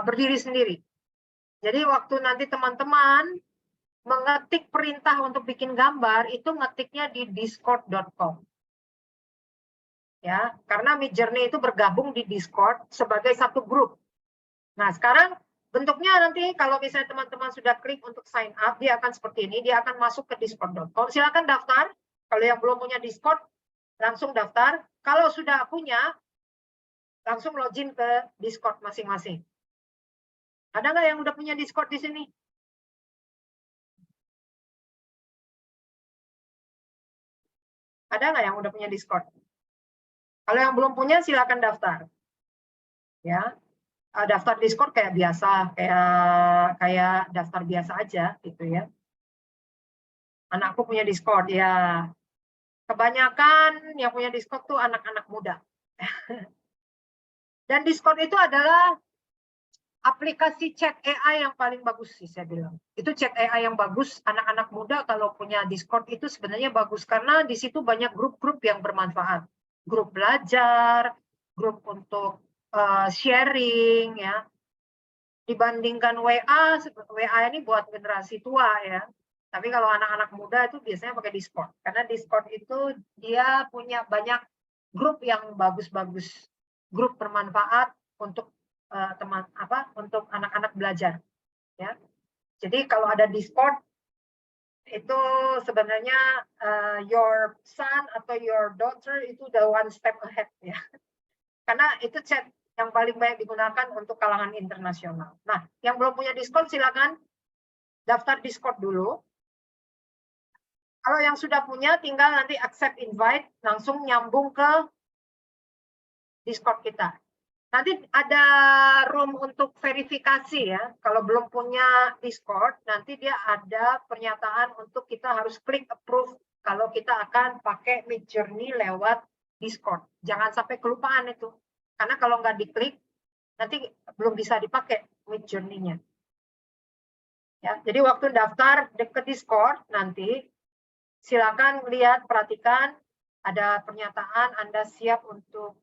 berdiri sendiri. Jadi, waktu nanti teman-teman mengetik perintah untuk bikin gambar, itu ngetiknya di discord.com. Ya, karena Midjourney itu bergabung di Discord sebagai satu grup. Nah, sekarang bentuknya nanti kalau misalnya teman-teman sudah klik untuk sign up, dia akan seperti ini, dia akan masuk ke discord.com. Silakan daftar. Kalau yang belum punya Discord, langsung daftar. Kalau sudah punya, langsung login ke Discord masing-masing. Ada nggak yang udah punya Discord di sini? Ada nggak yang udah punya Discord? Kalau yang belum punya, silakan daftar. Ya, daftar Discord kayak biasa, kayak daftar biasa aja, gitu ya. Anakku punya Discord, ya. Kebanyakan yang punya Discord tuh anak-anak muda. Dan Discord itu adalah aplikasi chat AI yang paling bagus sih saya bilang. Itu chat AI yang bagus, anak-anak muda kalau punya Discord itu sebenarnya bagus karena di situ banyak grup-grup yang bermanfaat. Grup belajar, grup untuk sharing ya. Dibandingkan WA ini buat generasi tua ya. Tapi kalau anak-anak muda itu biasanya pakai Discord. Karena Discord itu dia punya banyak grup yang bagus-bagus. Grup bermanfaat untuk untuk anak-anak belajar ya. Jadi kalau ada Discord itu sebenarnya your son atau your daughter itu udah one step ahead ya. Karena itu chat yang paling banyak digunakan untuk kalangan internasional. Nah, yang belum punya Discord silakan daftar Discord dulu. Kalau yang sudah punya tinggal nanti accept invite langsung nyambung ke Discord kita. Nanti ada room untuk verifikasi ya. Kalau belum punya Discord, nanti dia ada pernyataan untuk kita harus klik approve kalau kita akan pakai Midjourney lewat Discord. Jangan sampai kelupaan itu. Karena kalau nggak diklik, nanti belum bisa dipakai Midjourney-nya. Ya, jadi waktu daftar ke Discord nanti, silakan lihat, perhatikan, ada pernyataan Anda siap untuk,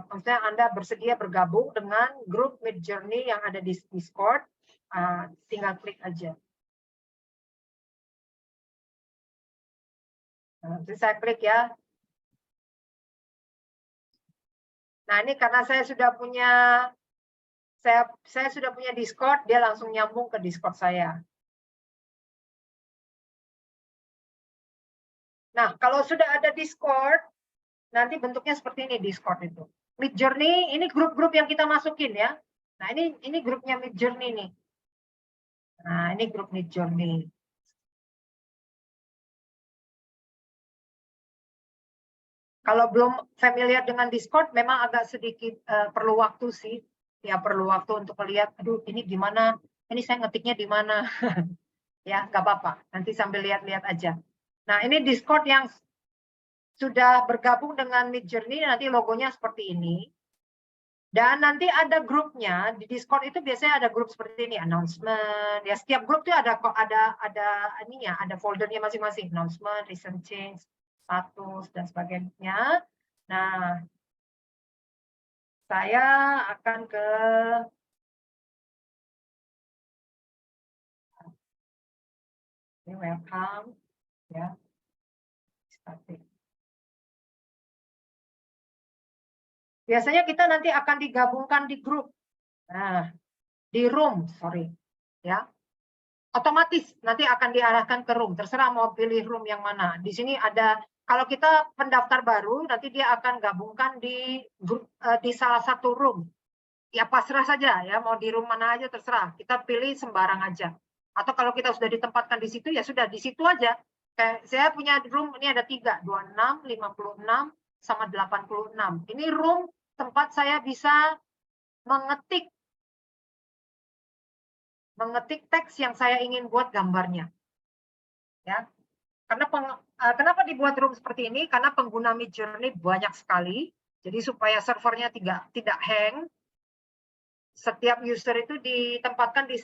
maksudnya Anda bersedia bergabung dengan grup Midjourney yang ada di Discord, tinggal klik aja. Nanti saya klik ya. Nah ini karena saya sudah punya, saya sudah punya Discord, dia langsung nyambung ke Discord saya. Nah, kalau sudah ada Discord, nanti bentuknya seperti ini Discord itu. Midjourney, ini grup-grup yang kita masukin ya. Nah, ini grupnya Midjourney nih. Nah, ini grup Midjourney. Kalau belum familiar dengan Discord, memang agak sedikit perlu waktu sih. Ya, perlu waktu untuk melihat, aduh ini gimana, ini saya ngetiknya di mana. Ya, nggak apa-apa. Nanti sambil lihat-lihat aja. Nah, ini Discord yang sudah bergabung dengan Midjourney, nanti logonya seperti ini. Dan nanti ada grupnya, di Discord itu biasanya ada grup seperti ini, announcement. Ya, setiap grup itu ada ininya, ada foldernya masing-masing, announcement, recent change, status, dan sebagainya. Nah, saya akan ke ini welcome. Ya, biasanya kita nanti akan digabungkan di grup, nah di room, sorry, ya, otomatis nanti akan diarahkan ke room, terserah mau pilih room yang mana. Di sini ada, kalau kita pendaftar baru, nanti dia akan gabungkan di grup, di salah satu room. Ya pasrah saja ya, mau di room mana aja terserah, kita pilih sembarang aja. Atau kalau kita sudah ditempatkan di situ, ya sudah di situ aja. Kayak saya punya room, ini ada 3, 26, 56, sama 86. Ini room tempat saya bisa mengetik teks yang saya ingin buat gambarnya. Ya. Karena kenapa dibuat room seperti ini? Karena pengguna Midjourney banyak sekali. Jadi supaya servernya tidak hang, setiap user itu ditempatkan di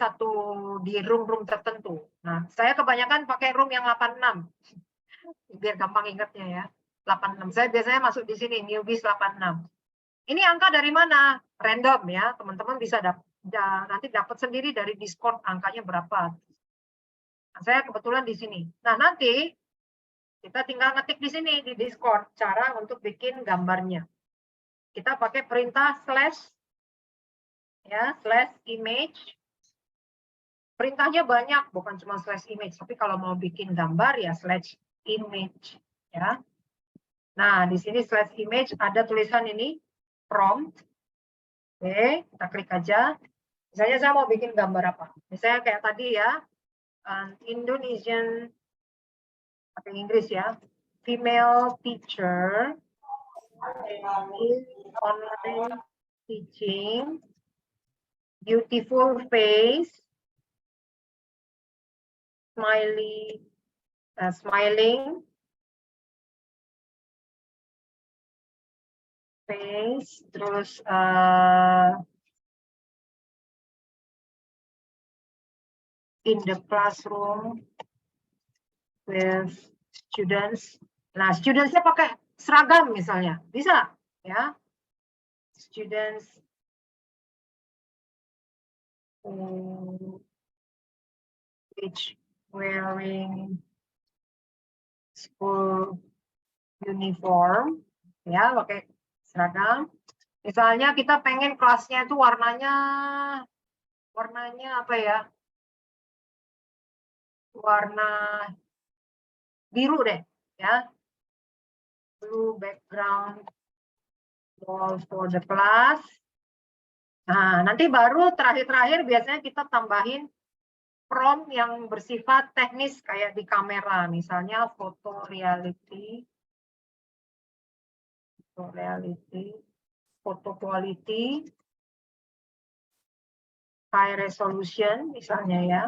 room-room tertentu. Nah, saya kebanyakan pakai room yang 86. Biar gampang ingatnya ya. 86. Saya biasanya masuk di sini, newbies 86. Ini angka dari mana? Random ya, teman-teman bisa nanti dapat sendiri dari Discord angkanya berapa. Nah, saya kebetulan di sini. Nah, nanti Kita tinggal ngetik di sini di Discord cara untuk bikin gambarnya. Kita pakai perintah slash ya, slash image. Perintahnya banyak, bukan cuma slash image, tapi kalau mau bikin gambar ya slash image ya. Nah, di sini slash image ada tulisan ini prompt. Oke, kita klik aja. Misalnya saya mau bikin gambar apa? Misalnya kayak tadi ya, Indonesian pakai Inggris ya, female teacher online teaching, beautiful face, smiling face, terus in the classroom with students. Nah, studentsnya pakai seragam misalnya, bisa ya. Students which wearing school uniform, ya, pakai seragam. Misalnya kita pengen kelasnya itu warnanya apa ya? Warna biru deh, ya. Blue background wall for the class. Nah, nanti baru terakhir-terakhir biasanya kita tambahin prompt yang bersifat teknis kayak di kamera, misalnya foto reality, foto quality, high resolution misalnya ya.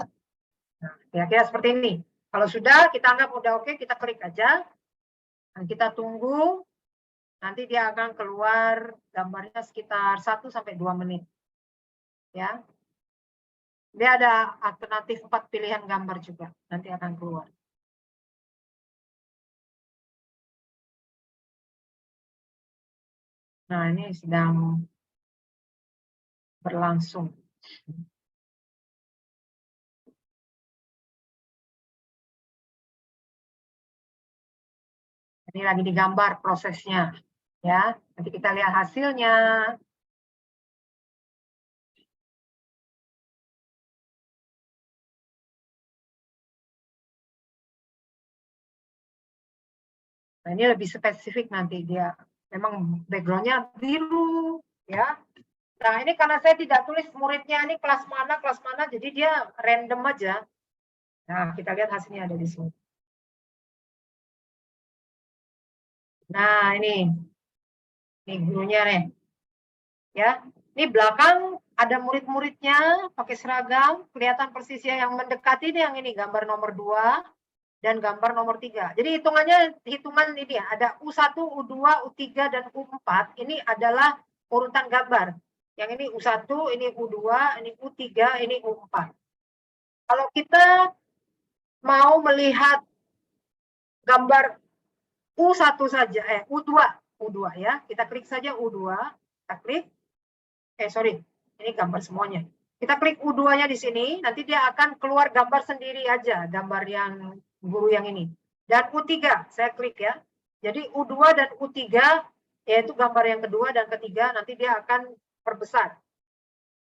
Nah, kira-kira seperti ini. Kalau sudah kita anggap udah oke, kita klik aja. Dan kita tunggu. Nanti dia akan keluar gambarnya sekitar 1 sampai 2 menit. Ya. Dia ada alternatif 4 pilihan gambar juga. Nanti akan keluar. Nah, ini sedang berlangsung. Ini lagi digambar prosesnya, ya. Nanti kita lihat hasilnya. Nah, ini lebih spesifik nanti dia. Memang backgroundnya biru, ya. Nah, ini karena saya tidak tulis muridnya ini kelas mana, jadi dia random aja. Nah, kita lihat hasilnya ada di sini. Nah, ini gurunya nih. Ya, ini belakang ada murid-muridnya pakai seragam, kelihatan persisnya yang mendekati ini yang ini gambar nomor 2 dan gambar nomor 3. Jadi hitungan ini ya, ada U1, U2, U3 dan U4. Ini adalah urutan gambar. Yang ini U1, ini U2, ini U3, ini U4. Kalau kita mau melihat gambar U1 saja, U2 ya, kita klik saja U2, kita klik, ini gambar semuanya. Kita klik U2-nya di sini, nanti dia akan keluar gambar sendiri aja, gambar yang guru yang ini. Dan U3, saya klik ya. Jadi U2 dan U3, yaitu gambar yang kedua dan ketiga, nanti dia akan perbesar.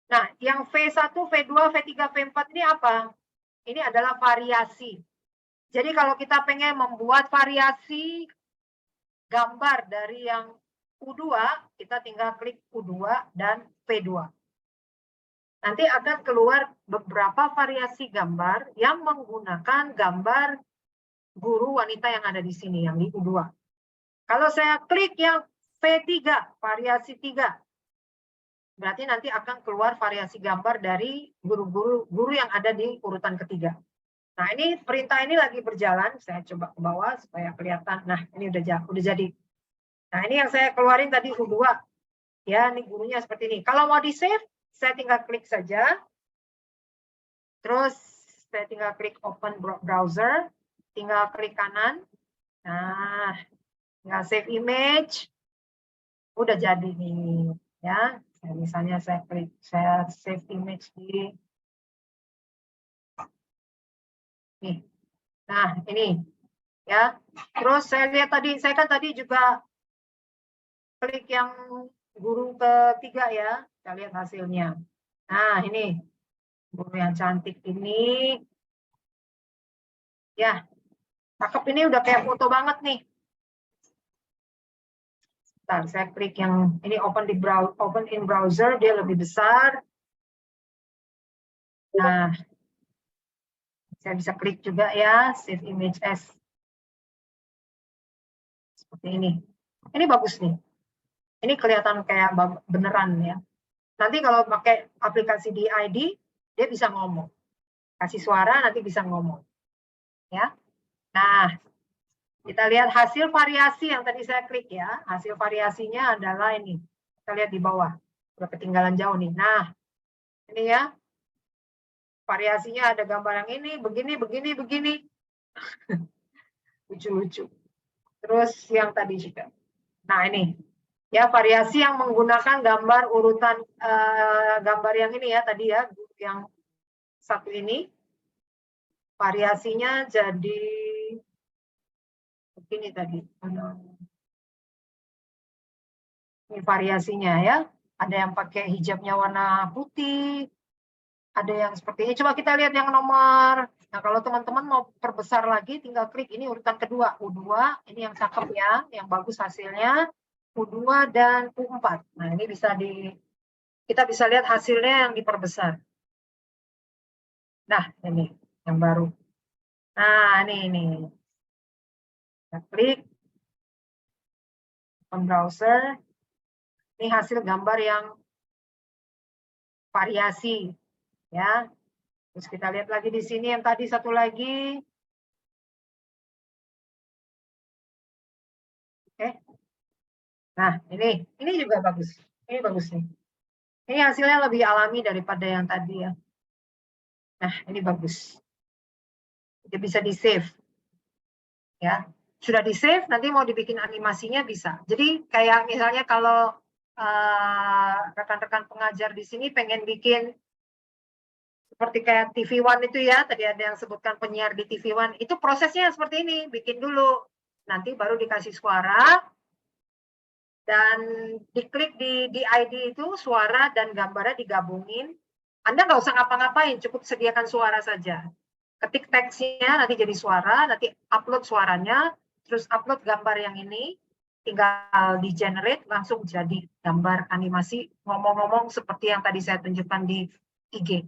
Nah, yang V1, V2, V3, V4 ini apa? Ini adalah variasi. Jadi kalau kita pengen membuat variasi gambar dari yang U2, kita tinggal klik U2 dan V2. Nanti akan keluar beberapa variasi gambar yang menggunakan gambar guru wanita yang ada di sini, yang di U2. Kalau saya klik yang V3, variasi 3, berarti nanti akan keluar variasi gambar dari guru yang ada di urutan ketiga. Nah, ini perintah ini lagi berjalan, saya coba ke bawah supaya kelihatan. Nah, ini udah jadi. Nah, ini yang saya keluarin tadi U2. Ya, ini gurunya seperti ini. Kalau mau di-save, saya tinggal klik saja. Terus saya tinggal klik open browser, tinggal klik kanan. Nah, tinggal save image. Udah jadi nih, ya. Misalnya saya save image di nih. Nah, ini Ya, terus saya lihat tadi, saya kan tadi juga klik yang guru ketiga ya, kita lihat hasilnya. Nah, ini guru yang cantik ini, ya, cakep, ini udah kayak foto banget nih. Bentar, saya klik yang ini, open in browser, dia lebih besar. Nah, saya bisa klik juga ya, save image as. Seperti ini. Ini bagus nih. Ini kelihatan kayak beneran ya. Nanti kalau pakai aplikasi DID, dia bisa ngomong. Kasih suara, nanti bisa ngomong. Ya. Nah, kita lihat hasil variasi yang tadi saya klik ya. Hasil variasinya adalah ini. Kita lihat di bawah. Udah ketinggalan jauh nih. Nah, ini ya. Variasinya ada gambar yang ini, begini, begini, begini. Lucu-lucu. Terus yang tadi juga. Nah, ini. Ya, variasi yang menggunakan gambar urutan gambar yang ini ya tadi ya, yang satu ini. Variasinya jadi begini tadi. Ini variasinya ya. Ada yang pakai hijabnya warna putih, ada yang seperti ini. Coba kita lihat yang nomor. Nah, kalau teman-teman mau perbesar lagi, tinggal klik ini urutan kedua, U2. Ini yang cakep ya, yang bagus hasilnya. U2 dan U4. Nah, ini bisa kita bisa lihat hasilnya yang diperbesar. Nah, ini yang baru. Nah, ini. Kita klik open browser. Ini hasil gambar yang variasi ya. Terus kita lihat lagi di sini yang tadi satu lagi. Oke. Nah, ini juga bagus. Ini bagus nih. Ini hasilnya lebih alami daripada yang tadi ya. Nah, ini bagus. Dia bisa di-save. Ya. Sudah di-save, nanti mau dibikin animasinya bisa. Jadi kayak misalnya kalau rekan-rekan pengajar di sini pengen bikin seperti kayak TV One itu ya, tadi ada yang sebutkan penyiar di TV One, itu prosesnya seperti ini, bikin dulu, nanti baru dikasih suara, dan diklik di ID itu, suara dan gambarnya digabungin. Anda nggak usah ngapa-ngapain, cukup sediakan suara saja. Ketik teksnya, nanti jadi suara, nanti upload suaranya, terus upload gambar yang ini, tinggal di-generate, langsung jadi gambar animasi, ngomong-ngomong seperti yang tadi saya tunjukkan di IG.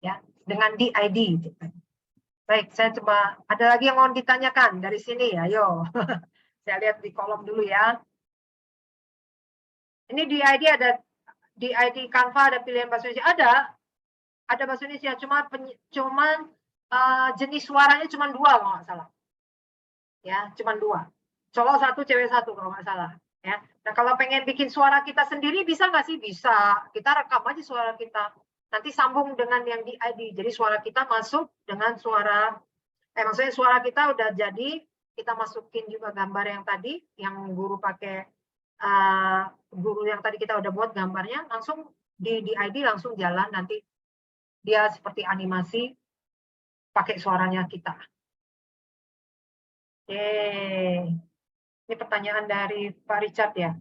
Ya, dengan DID. Baik, saya coba, ada lagi yang mau ditanyakan dari sini, ayo. Saya lihat di kolom dulu ya. Ini DID ada, DID Canva ada pilihan bahasa Indonesia, ada bahasa Indonesia, cuman jenis suaranya cuma 2 kalau nggak salah. Ya, cuma 2. Cowok 1, cewek 1 kalau nggak salah. Ya. Nah, kalau pengen bikin suara kita sendiri bisa nggak sih? Bisa. Kita rekam aja suara kita. Nanti sambung dengan yang di ID. Jadi suara kita masuk dengan suara, maksudnya suara kita udah jadi, kita masukin juga gambar yang tadi, yang guru pakai, guru yang tadi kita udah buat gambarnya, langsung di ID langsung jalan, nanti dia seperti animasi pakai suaranya kita. Oke. Ini pertanyaan dari Pak Richard ya.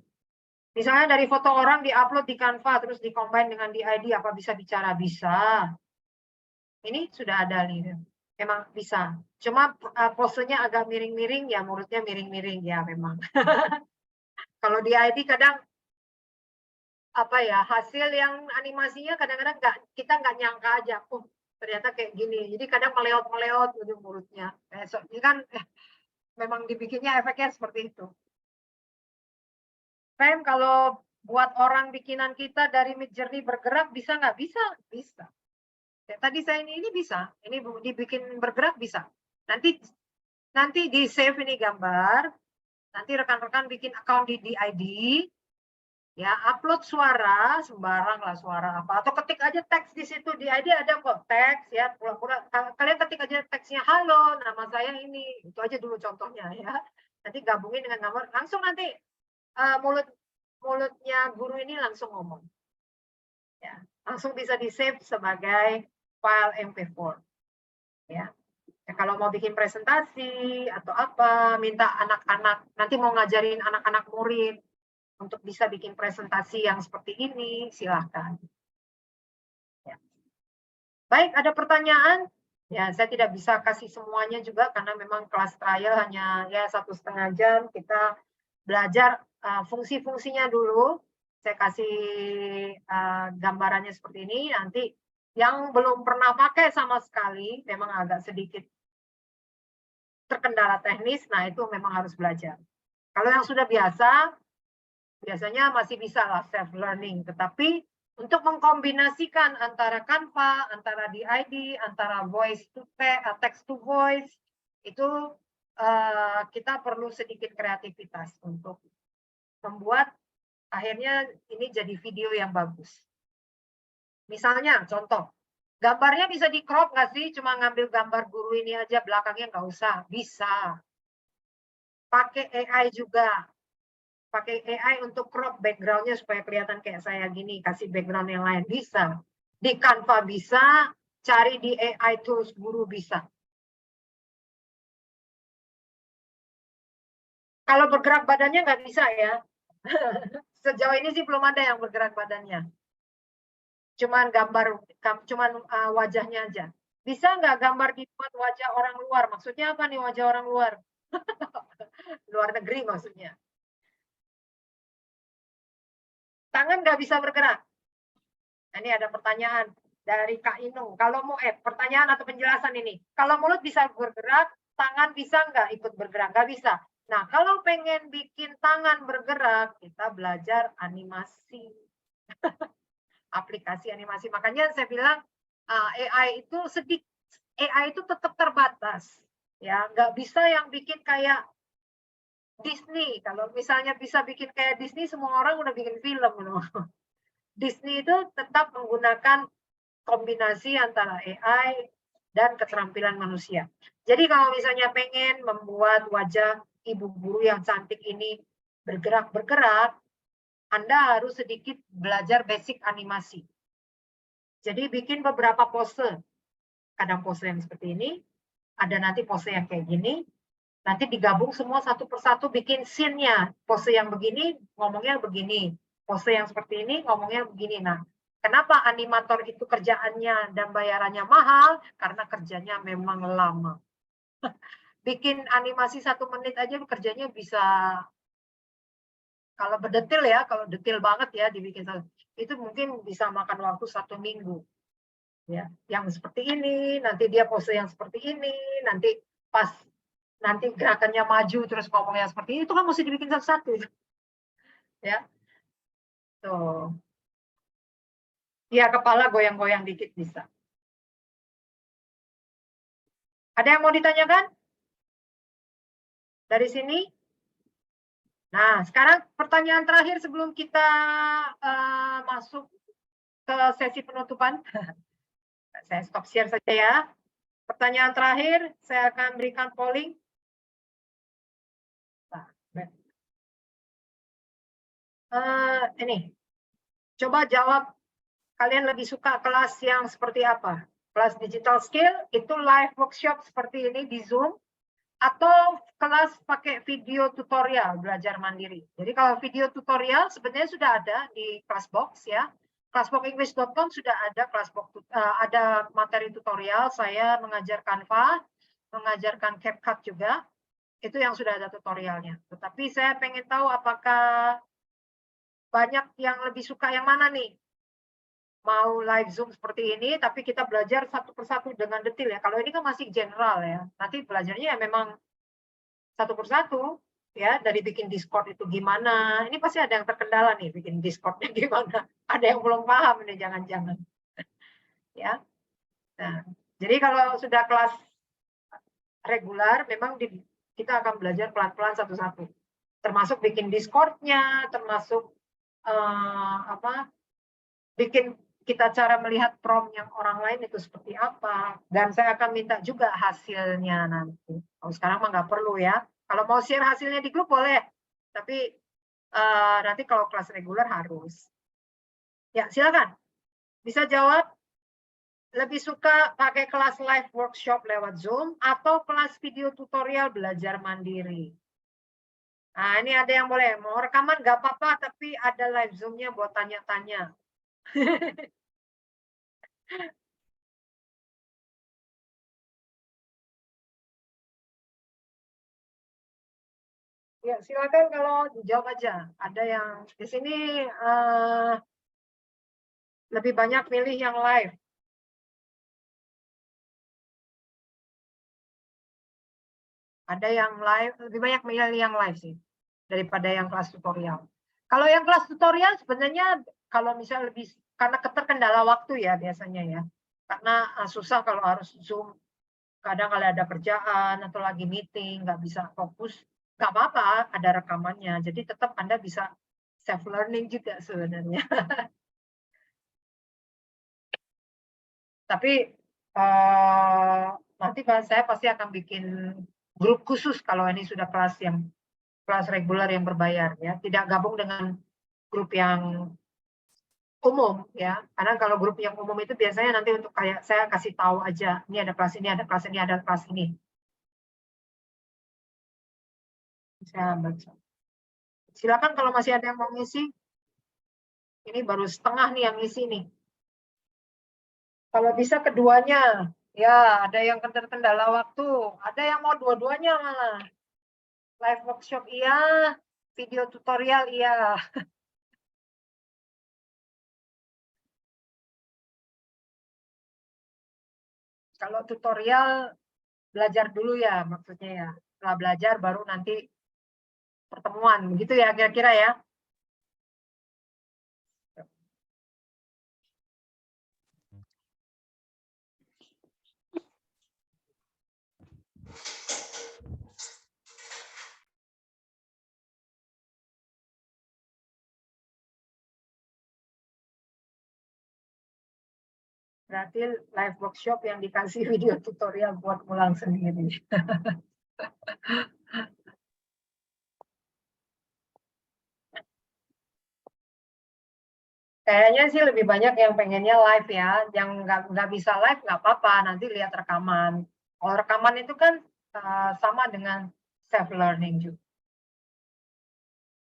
Misalnya dari foto orang diupload di Canva, terus di-combine dengan di ID, apa bisa bicara? Bisa. Ini sudah ada nih. Memang bisa. Cuma posenya agak miring-miring, ya mulutnya miring-miring ya memang. Kalau di ID kadang, apa ya, hasil yang animasinya kadang-kadang kita nggak nyangka aja. Ternyata kayak gini. Jadi kadang meleot-meleot gitu mulutnya. Ini kan memang dibikinnya efeknya seperti itu. Fem, kalau buat orang bikinan kita dari Midjourney bergerak bisa nggak? Bisa, bisa. Ya, tadi saya ini bisa, ini dibikin bergerak bisa. Nanti di save ini gambar, nanti rekan-rekan bikin account di DID, ya upload suara, sembarang lah suara apa, atau ketik aja teks di situ. Di ID ada kok teks ya, pura-pura kalian ketik aja teksnya, halo nama saya ini, itu aja dulu contohnya ya. Nanti gabungin dengan gambar, langsung nanti mulutnya guru ini langsung ngomong ya, langsung bisa di save sebagai file MP4 ya. Ya, kalau mau bikin presentasi atau apa, minta anak-anak, nanti mau ngajarin anak-anak murid untuk bisa bikin presentasi yang seperti ini, silahkan. Ya. Baik, ada pertanyaan? Ya, saya tidak bisa kasih semuanya juga karena memang kelas trial hanya ya 1,5 jam. Kita belajar fungsi-fungsinya dulu. Saya kasih gambarannya seperti ini. Nanti yang belum pernah pakai sama sekali, memang agak sedikit terkendala teknis, nah itu memang harus belajar. Kalau yang sudah biasa, biasanya masih bisa lah self-learning. Tetapi untuk mengkombinasikan antara Canva, antara DID, antara voice to text to voice, itu kita perlu sedikit kreativitas untuk membuat akhirnya ini jadi video yang bagus. Misalnya, contoh, gambarnya bisa di crop nggak sih? Cuma ngambil gambar guru ini aja, belakangnya nggak usah. Bisa. Pakai AI juga. Pakai AI untuk crop backgroundnya supaya kelihatan kayak saya gini. Kasih background yang lain. Bisa. Di Canva bisa. Cari di AI tools guru bisa. Kalau bergerak badannya nggak bisa ya. Sejauh ini sih belum ada yang bergerak badannya. Cuman gambar, cuman wajahnya aja. Bisa nggak gambar dibuat wajah orang luar? Maksudnya apa nih wajah orang luar? Luar negeri maksudnya. Tangan nggak bisa bergerak. Nah, ini ada pertanyaan dari Kak Inung. Kalau mau pertanyaan atau penjelasan ini. Kalau mulut bisa bergerak, tangan bisa nggak ikut bergerak? Nggak bisa. Nah, kalau pengen bikin tangan bergerak, kita belajar animasi. Aplikasi animasi. Makanya saya bilang AI itu tetap terbatas, ya nggak bisa yang bikin kayak Disney. Kalau misalnya bisa bikin kayak Disney, semua orang udah bikin film. Disney itu tetap menggunakan kombinasi antara AI dan keterampilan manusia. Jadi kalau misalnya pengen membuat wajah ibu guru yang cantik ini bergerak-bergerak, Anda harus sedikit belajar basic animasi. Jadi bikin beberapa pose. Kadang pose yang seperti ini, ada nanti pose yang kayak gini, nanti digabung semua satu persatu bikin scene-nya. Pose yang begini, ngomongnya begini. Pose yang seperti ini, ngomongnya begini. Nah, kenapa animator itu kerjaannya dan bayarannya mahal? Karena kerjanya memang lama. Bikin animasi 1 menit aja kerjanya bisa, kalau berdetil ya, kalau detail banget ya dibikin, itu mungkin bisa makan waktu 1 minggu. Ya, yang seperti ini, nanti dia pose yang seperti ini, nanti pas nanti gerakannya maju terus ngomongnya seperti ini, itu kan mesti dibikin satu-satu. Ya. Tuh. Ya, kepala goyang-goyang dikit bisa. Ada yang mau ditanyakan? Dari sini? Nah, sekarang pertanyaan terakhir sebelum kita masuk ke sesi penutupan. Saya stop share saja ya. Pertanyaan terakhir, saya akan berikan polling. Ini, coba jawab, kalian lebih suka kelas yang seperti apa? Kelas digital skill, itu live workshop seperti ini di Zoom, atau kelas pakai video tutorial belajar mandiri. Jadi kalau video tutorial sebenarnya sudah ada di Classbox ya. Classboxenglish.com sudah ada ada materi tutorial. Saya mengajar Canva, mengajarkan CapCut juga. Itu yang sudah ada tutorialnya. Tetapi saya pengen tahu apakah banyak yang lebih suka yang mana nih? Mau live Zoom seperti ini, tapi kita belajar satu persatu dengan detail ya. Kalau ini kan masih general ya. Nanti belajarnya ya memang satu persatu ya, dari bikin Discord itu gimana. Ini pasti ada yang terkendala nih bikin Discordnya gimana. Ada yang belum paham nih, jangan-jangan. Ya. Nah, jadi kalau sudah kelas regular, memang kita akan belajar pelan-pelan satu-satu. Termasuk bikin Discord-nya, termasuk bikin kita cara melihat prompt yang orang lain itu seperti apa. Dan saya akan minta juga hasilnya nanti. Kalau sekarang mah nggak perlu ya. Kalau mau share hasilnya di grup boleh. Tapi nanti kalau kelas reguler harus. Ya, silakan. Bisa jawab? lebih suka pakai kelas live workshop lewat Zoom atau kelas video tutorial belajar mandiri? Nah, ini ada yang boleh. Mau rekaman nggak apa-apa, tapi ada live Zoom-nya buat tanya-tanya. Ya, silakan kalau dijawab aja. Ada yang di sini lebih banyak pilih yang live. Ada yang live, lebih banyak milih yang live sih daripada yang kelas tutorial. Kalau yang kelas tutorial sebenarnya kalau misalnya lebih karena keterkendala waktu ya biasanya ya. Karena susah kalau harus Zoom. Kadang kalau ada kerjaan atau lagi meeting nggak bisa fokus, nggak apa-apa ada rekamannya. Jadi tetap Anda bisa self learning juga sebenarnya. Tapi nanti saya pasti akan bikin grup khusus kalau ini sudah kelas reguler yang berbayar ya, tidak gabung dengan grup yang umum ya, karena kalau grup yang umum itu biasanya nanti untuk kayak saya kasih tahu aja, ini ada kelas ini, ada kelas ini, ada kelas ini. Saya baca. Silakan kalau masih ada yang mau ngisi. Ini baru setengah nih yang ngisi nih. Kalau bisa keduanya, ya ada yang kendala waktu, ada yang mau dua-duanya malah. Live workshop iya, video tutorial iya. Kalau tutorial belajar dulu ya maksudnya ya. Setelah belajar baru nanti pertemuan, begitu ya kira-kira ya. Berarti live workshop yang dikasih video tutorial buat ulang sendiri. Kayaknya sih lebih banyak yang pengennya live ya. Yang nggak bisa live nggak apa-apa, nanti lihat rekaman. Kalau rekaman itu kan sama dengan self learning juga.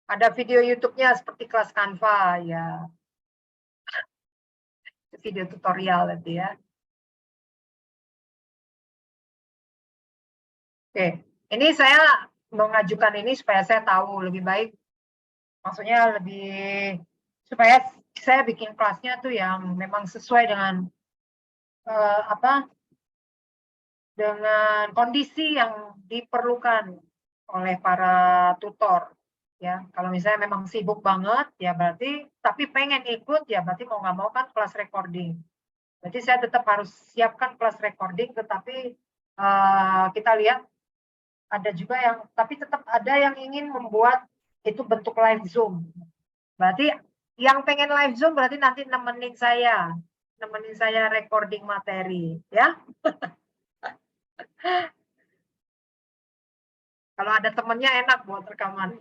Ada video YouTube-nya seperti kelas Canva ya. Video tutorial itu ya. Oke, ini saya mengajukan ini supaya saya tahu lebih baik. Maksudnya lebih supaya saya bikin kelasnya tuh yang memang sesuai dengan dengan kondisi yang diperlukan oleh para tutor ya. Kalau misalnya memang sibuk banget ya berarti, tapi pengen ikut ya berarti mau nggak mau kan kelas recording. Berarti saya tetap harus siapkan kelas recording, tetapi kita lihat ada juga yang, tapi tetap ada yang ingin membuat itu bentuk live Zoom. Berarti yang pengen live Zoom berarti nanti nemenin saya recording materi ya. Kalau ada temennya enak buat rekaman.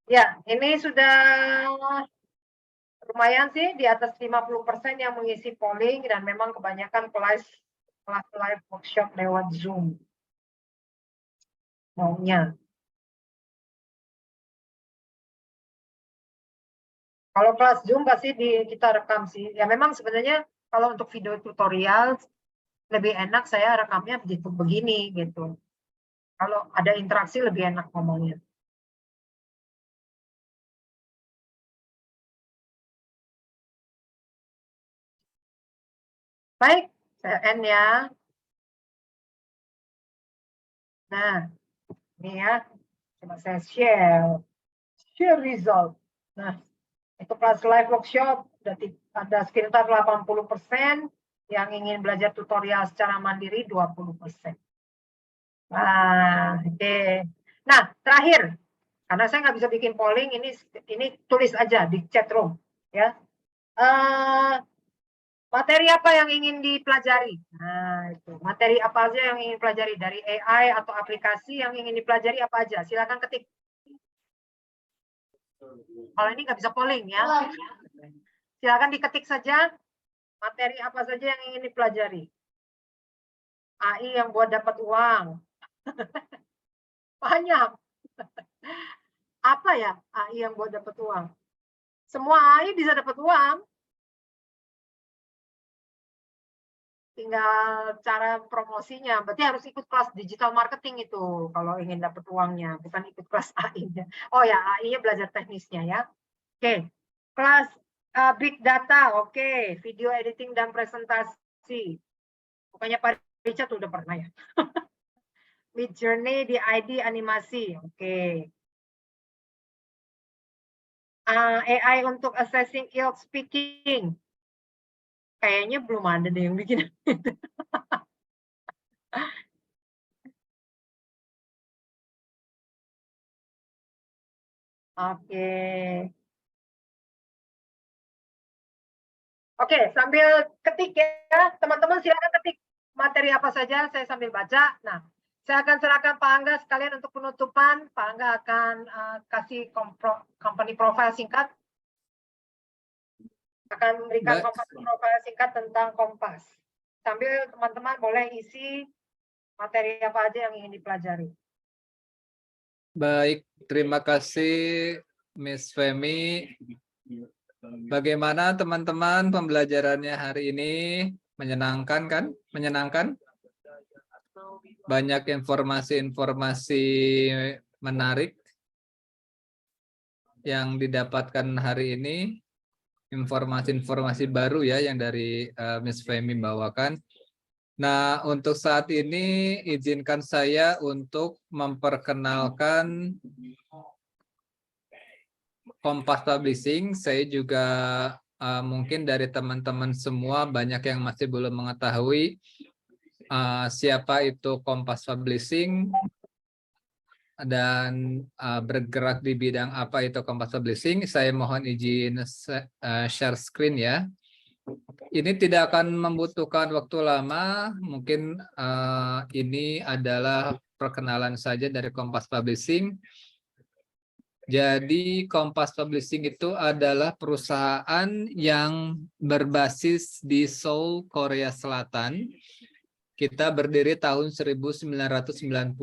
Ya, ini sudah lumayan sih, di atas 50% yang mengisi polling, dan memang kebanyakan kelas live workshop lewat Zoom. Maunya. Kalau kelas Zoom pasti kita rekam sih. Ya memang sebenarnya kalau untuk video tutorial lebih enak saya rekamnya begini gitu. Kalau ada interaksi lebih enak ngomongnya. Baik, saya end ya. Nah, ini ya. Coba saya share result. Nah, itu kelas live workshop ada sekitar 80%, yang ingin belajar tutorial secara mandiri 20%. Nah, oke. Nah, terakhir, karena saya nggak bisa bikin polling, ini tulis aja di chat room, ya. Materi apa yang ingin dipelajari? Nah, itu materi apa aja yang ingin dipelajari dari AI atau aplikasi yang ingin dipelajari apa aja? Silakan ketik. Kalau ini nggak bisa polling ya. Silakan diketik saja. Materi apa saja yang ingin dipelajari? AI yang buat dapat uang. Banyak. Apa ya AI yang buat dapat uang? Semua AI bisa dapat uang. Tinggal cara promosinya. Berarti harus ikut kelas digital marketing itu kalau ingin dapat uangnya, bukan ikut kelas AI-nya. Oh ya, AI-nya belajar teknisnya ya. Oke, kelas big data, oke, video editing dan presentasi. Bukannya Pak Richard udah pernah ya. Mid Journey di ID animasi, oke. AI untuk assessing IELTS speaking. Kayaknya belum ada deh yang bikin. Oke. Oke, sambil ketik ya, teman-teman silakan ketik materi apa saja, saya sambil baca. Nah, saya akan serahkan Pak Angga sekalian untuk penutupan. Pak Angga akan kasih company profile singkat. Akan memberikan company profile singkat tentang Kompas. Sambil teman-teman boleh isi materi apa aja yang ingin dipelajari. Baik, terima kasih Miss Femi. Bagaimana teman-teman pembelajarannya hari ini? Menyenangkan kan? Menyenangkan? Banyak informasi-informasi menarik yang didapatkan hari ini. Informasi-informasi baru ya yang dari Miss Femi bawakan. Nah, untuk saat ini izinkan saya untuk memperkenalkan Kompas Publishing. Saya juga mungkin dari teman-teman semua banyak yang masih belum mengetahui siapa itu Kompas Publishing dan bergerak di bidang apa itu Kompas Publishing. Saya mohon izin share screen ya. Ini tidak akan membutuhkan waktu lama. Mungkin ini adalah perkenalan saja dari Kompas Publishing. Jadi Kompas Publishing itu adalah perusahaan yang berbasis di Seoul, Korea Selatan. Kita berdiri tahun 1999.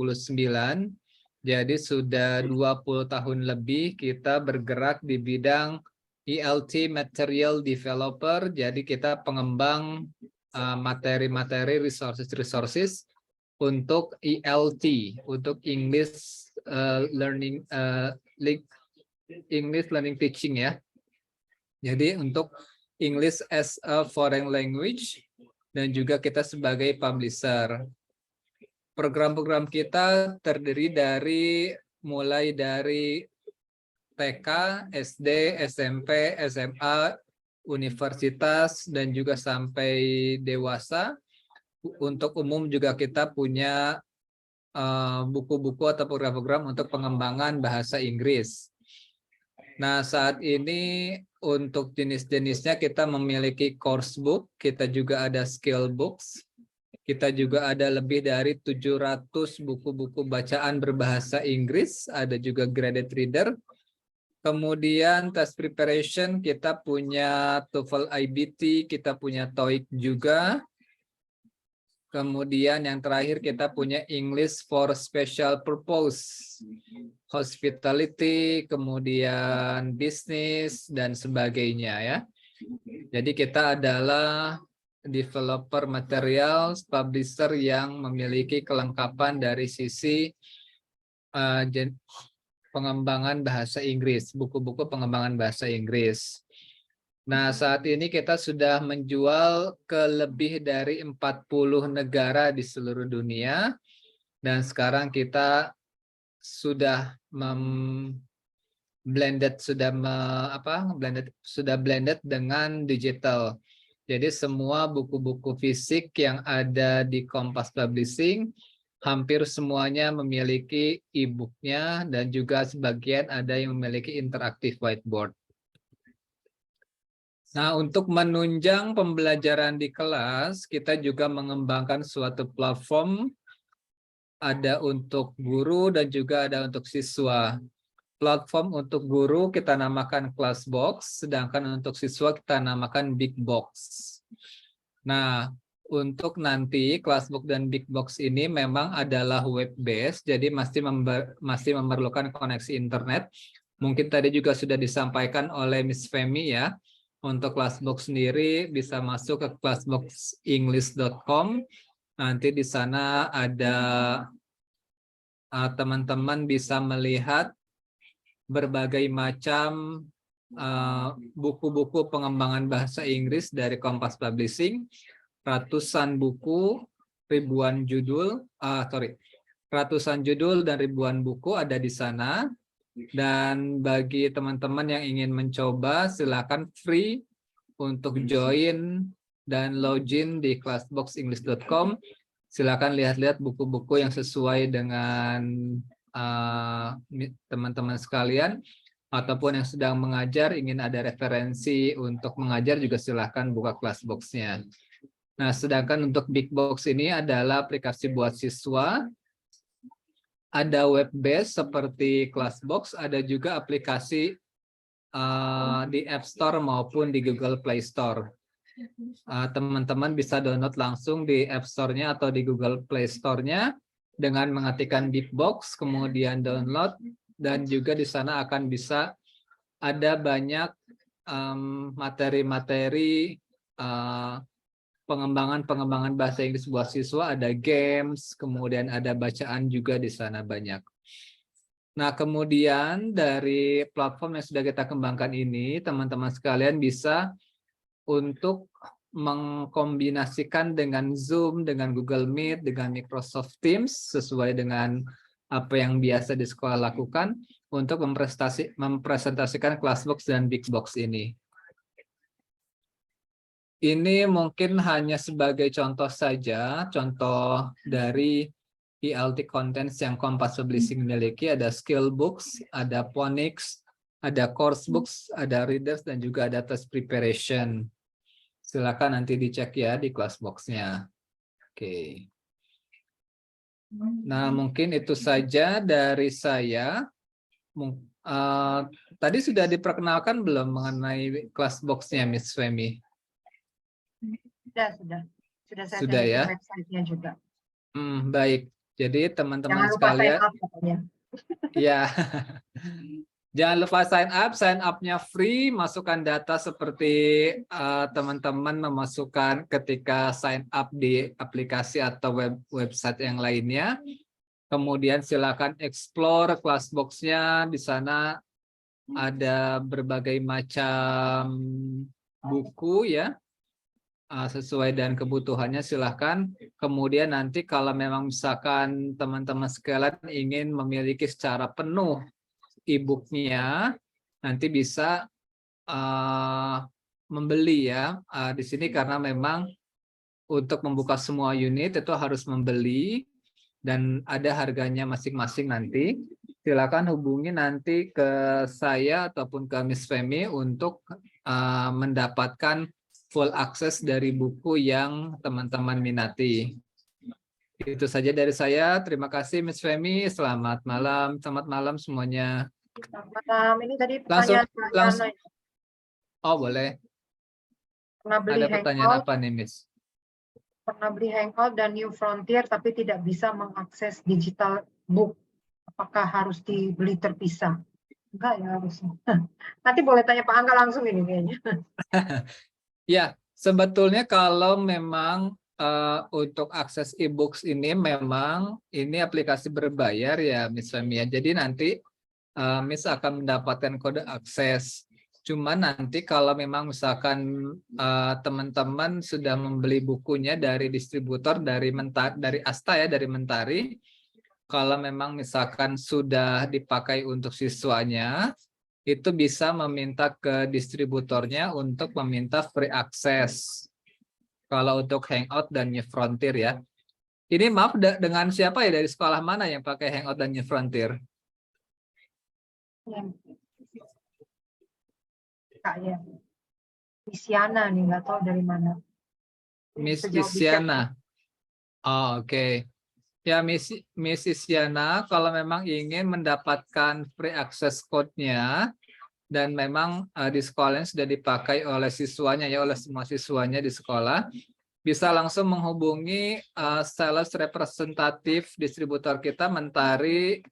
Jadi sudah 20 tahun lebih kita bergerak di bidang ELT Material Developer. Jadi kita pengembang materi-materi resources untuk ELT, untuk English Learning Teaching ya. Jadi untuk English as a Foreign Language dan juga kita sebagai publisher. Program-program kita terdiri dari mulai dari TK, SD, SMP, SMA, universitas, dan juga sampai dewasa. Untuk umum juga kita punya buku-buku atau program-program untuk pengembangan bahasa Inggris. Nah, saat ini untuk jenis-jenisnya kita memiliki course book, kita juga ada skill books, kita juga ada lebih dari 700 buku-buku bacaan berbahasa Inggris, ada juga graded reader. Kemudian test preparation kita punya TOEFL IBT, kita punya TOEIC juga. Kemudian yang terakhir kita punya English for Special Purpose, Hospitality, kemudian Business, dan sebagainya ya. Jadi kita adalah developer materials, publisher yang memiliki kelengkapan dari sisi pengembangan bahasa Inggris, buku-buku pengembangan bahasa Inggris. Nah, saat ini kita sudah menjual ke lebih dari 40 negara di seluruh dunia. Dan sekarang kita sudah blended dengan digital. Jadi semua buku-buku fisik yang ada di Kompas Publishing hampir semuanya memiliki e-booknya dan juga sebagian ada yang memiliki interaktif whiteboard. Nah, untuk menunjang pembelajaran di kelas, kita juga mengembangkan suatu platform, ada untuk guru dan juga ada untuk siswa. Platform untuk guru kita namakan Classbox, sedangkan untuk siswa kita namakan Big Box. Nah, untuk nanti Classbook dan Bigbox ini memang adalah web based, jadi masih memerlukan koneksi internet. Mungkin tadi juga sudah disampaikan oleh Miss Femi ya. Untuk Classbox sendiri bisa masuk ke classboxenglish.com. Nanti di sana ada teman-teman bisa melihat berbagai macam buku-buku pengembangan bahasa Inggris dari Kompas Publishing, ratusan buku, ratusan judul dan ribuan buku ada di sana. Dan bagi teman-teman yang ingin mencoba, silakan free untuk join dan login di classboxenglish.com. Silakan lihat-lihat buku-buku yang sesuai dengan teman-teman sekalian, ataupun yang sedang mengajar, ingin ada referensi untuk mengajar juga silahkan buka Classbox-nya. Nah, sedangkan untuk Bigbox ini adalah aplikasi buat siswa, ada web based seperti Classbox, ada juga aplikasi di App Store maupun di Google Play Store. Teman-teman bisa download langsung di App Store-nya atau di Google Play Store-nya dengan mengetikkan Bigbox, kemudian download, dan juga di sana akan bisa ada banyak materi-materi pengembangan bahasa Inggris buat siswa, ada games, kemudian ada bacaan juga di sana banyak. Nah, kemudian dari platform yang sudah kita kembangkan ini, teman-teman sekalian bisa untuk mengkombinasikan dengan Zoom, dengan Google Meet, dengan Microsoft Teams, sesuai dengan apa yang biasa di sekolah lakukan untuk mempresentasikan Classbox dan Bigbox ini. Ini mungkin hanya sebagai contoh saja, contoh dari ELT contents yang Kompas Publishing miliki. Ada skill books, ada phonics, ada course books, ada readers, dan juga ada test preparation. Silakan nanti dicek ya di Classbox-nya. Oke. Nah, mungkin itu saja dari saya. Tadi sudah diperkenalkan belum mengenai Classbox-nya, Miss Femi? Sudah saya Sudah ya? website-nya juga. Baik. Jadi teman-teman Jangan lupa sekalian, sign up pokoknya. ya, jangan lupa sign up-nya free, masukkan data seperti teman-teman memasukkan ketika sign up di aplikasi atau website yang lainnya. Kemudian silakan explore Classbox-nya, di sana ada berbagai macam buku ya, sesuai dengan kebutuhannya silahkan. Kemudian nanti kalau memang misalkan teman-teman sekalian ingin memiliki secara penuh e-booknya, nanti bisa membeli ya di sini, karena memang untuk membuka semua unit itu harus membeli dan ada harganya masing-masing. Nanti silakan hubungi nanti ke saya ataupun ke Miss Femi untuk mendapatkan full akses dari buku yang teman-teman minati. Itu saja dari saya. Terima kasih Miss Femi. Selamat malam. Selamat malam semuanya. Selamat malam. Ini tadi pertanyaan. Oh, boleh. Pernah beli Ada pertanyaan Hangout, apa nih, Miss? Pernah beli Hangout dan New Frontier tapi tidak bisa mengakses digital book. Apakah harus dibeli terpisah? Enggak ya harusnya. Nanti boleh tanya Pak Angga langsung ini kayaknya. Ya, sebetulnya kalau memang untuk akses e-books ini memang ini aplikasi berbayar ya, Miss Femi. Jadi nanti Miss akan mendapatkan kode akses. Cuma nanti kalau memang misalkan teman-teman sudah membeli bukunya dari distributor dari Asta ya, dari Mentari, kalau memang misalkan sudah dipakai untuk siswanya, itu bisa meminta ke distributornya untuk meminta free access. Kalau untuk Hangout dan New Frontier ya. Ini maaf dengan siapa ya, dari sekolah mana yang pakai Hangout dan New Frontier? Kak ya. Isyana nih, nggak tahu dari mana. Miss Isyana. Oh, oke. Ya, Miss Isyana, kalau memang ingin mendapatkan free access code-nya, dan memang di sekolah sudah dipakai oleh siswanya ya, oleh semua siswanya di sekolah, bisa langsung menghubungi sales representatif distributor kita Mentari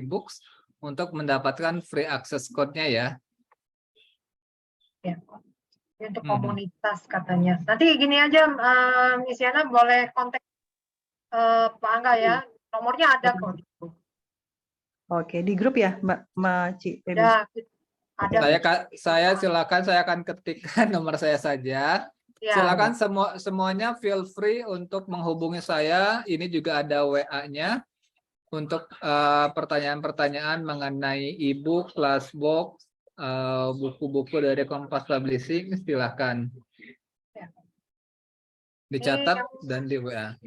Books untuk mendapatkan free access code-nya ya. Ya. Untuk komunitas katanya. Nanti gini aja, Miss Yana boleh kontak Pak Angga ya. Nomornya ada kok. Oke, di grup ya, Mbak Ci? Ya, ada. Saya silakan, saya akan ketikkan nomor saya saja. Ya. Silakan semuanya feel free untuk menghubungi saya. Ini juga ada WA-nya untuk pertanyaan-pertanyaan mengenai e-book, classbox, buku-buku dari Kompas Publishing, silakan dicatat dan di WA.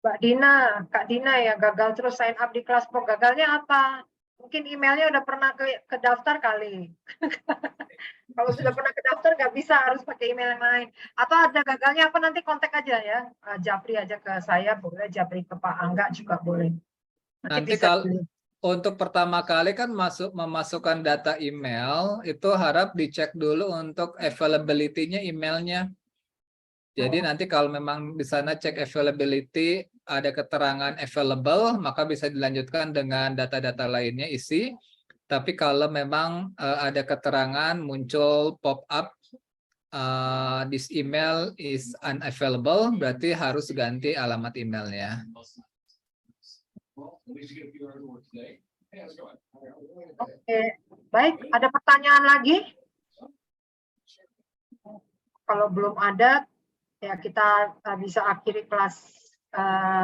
Mbak Dina, Kak Dina ya, gagal terus sign up di Classbox. Gagalnya apa? Mungkin emailnya udah pernah ke daftar kali. Kalau sudah pernah ke daftar nggak bisa, harus pakai email yang lain. Atau ada gagalnya apa, nanti kontak aja ya. Japri aja ke saya, boleh. Japri ke Pak Angga juga boleh. Nanti kalau untuk pertama kali kan memasukkan data email, itu harap dicek dulu untuk availability-nya emailnya. Jadi nanti kalau memang di sana cek availability, ada keterangan available, maka bisa dilanjutkan dengan data-data lainnya isi. Tapi kalau memang ada keterangan muncul pop-up, this email is unavailable, berarti harus ganti alamat emailnya. Oke, baik. Ada pertanyaan lagi? Kalau belum ada, ya kita bisa akhiri kelas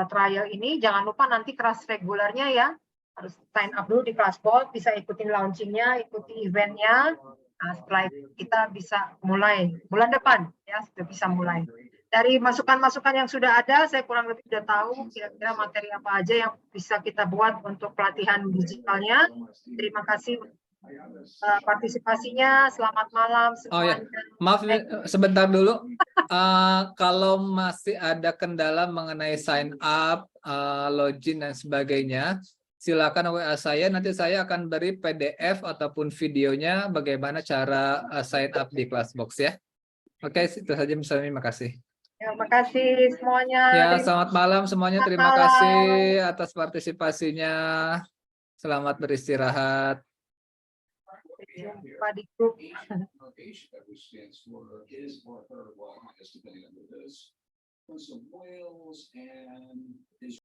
trial ini. Jangan lupa nanti kelas regulernya ya. Harus sign up dulu di Classbox, bisa ikutin launchingnya, ikuti eventnya. Nah, setelah itu kita bisa mulai bulan depan, ya sudah bisa mulai. Dari masukan-masukan yang sudah ada, saya kurang lebih sudah tahu kira-kira materi apa aja yang bisa kita buat untuk pelatihan digitalnya. Terima kasih partisipasinya. Selamat malam semuanya. Oh ya, maaf sebentar dulu. Kalau masih ada kendala mengenai sign up, login dan sebagainya, silakan WA saya. Nanti saya akan beri PDF ataupun videonya bagaimana cara sign up di Classbox ya. Oke, itu saja misalnya. Terima kasih. Terima kasih semuanya. Ya, selamat malam semuanya. Terima kasih atas partisipasinya. Selamat beristirahat. Jumpa di grup.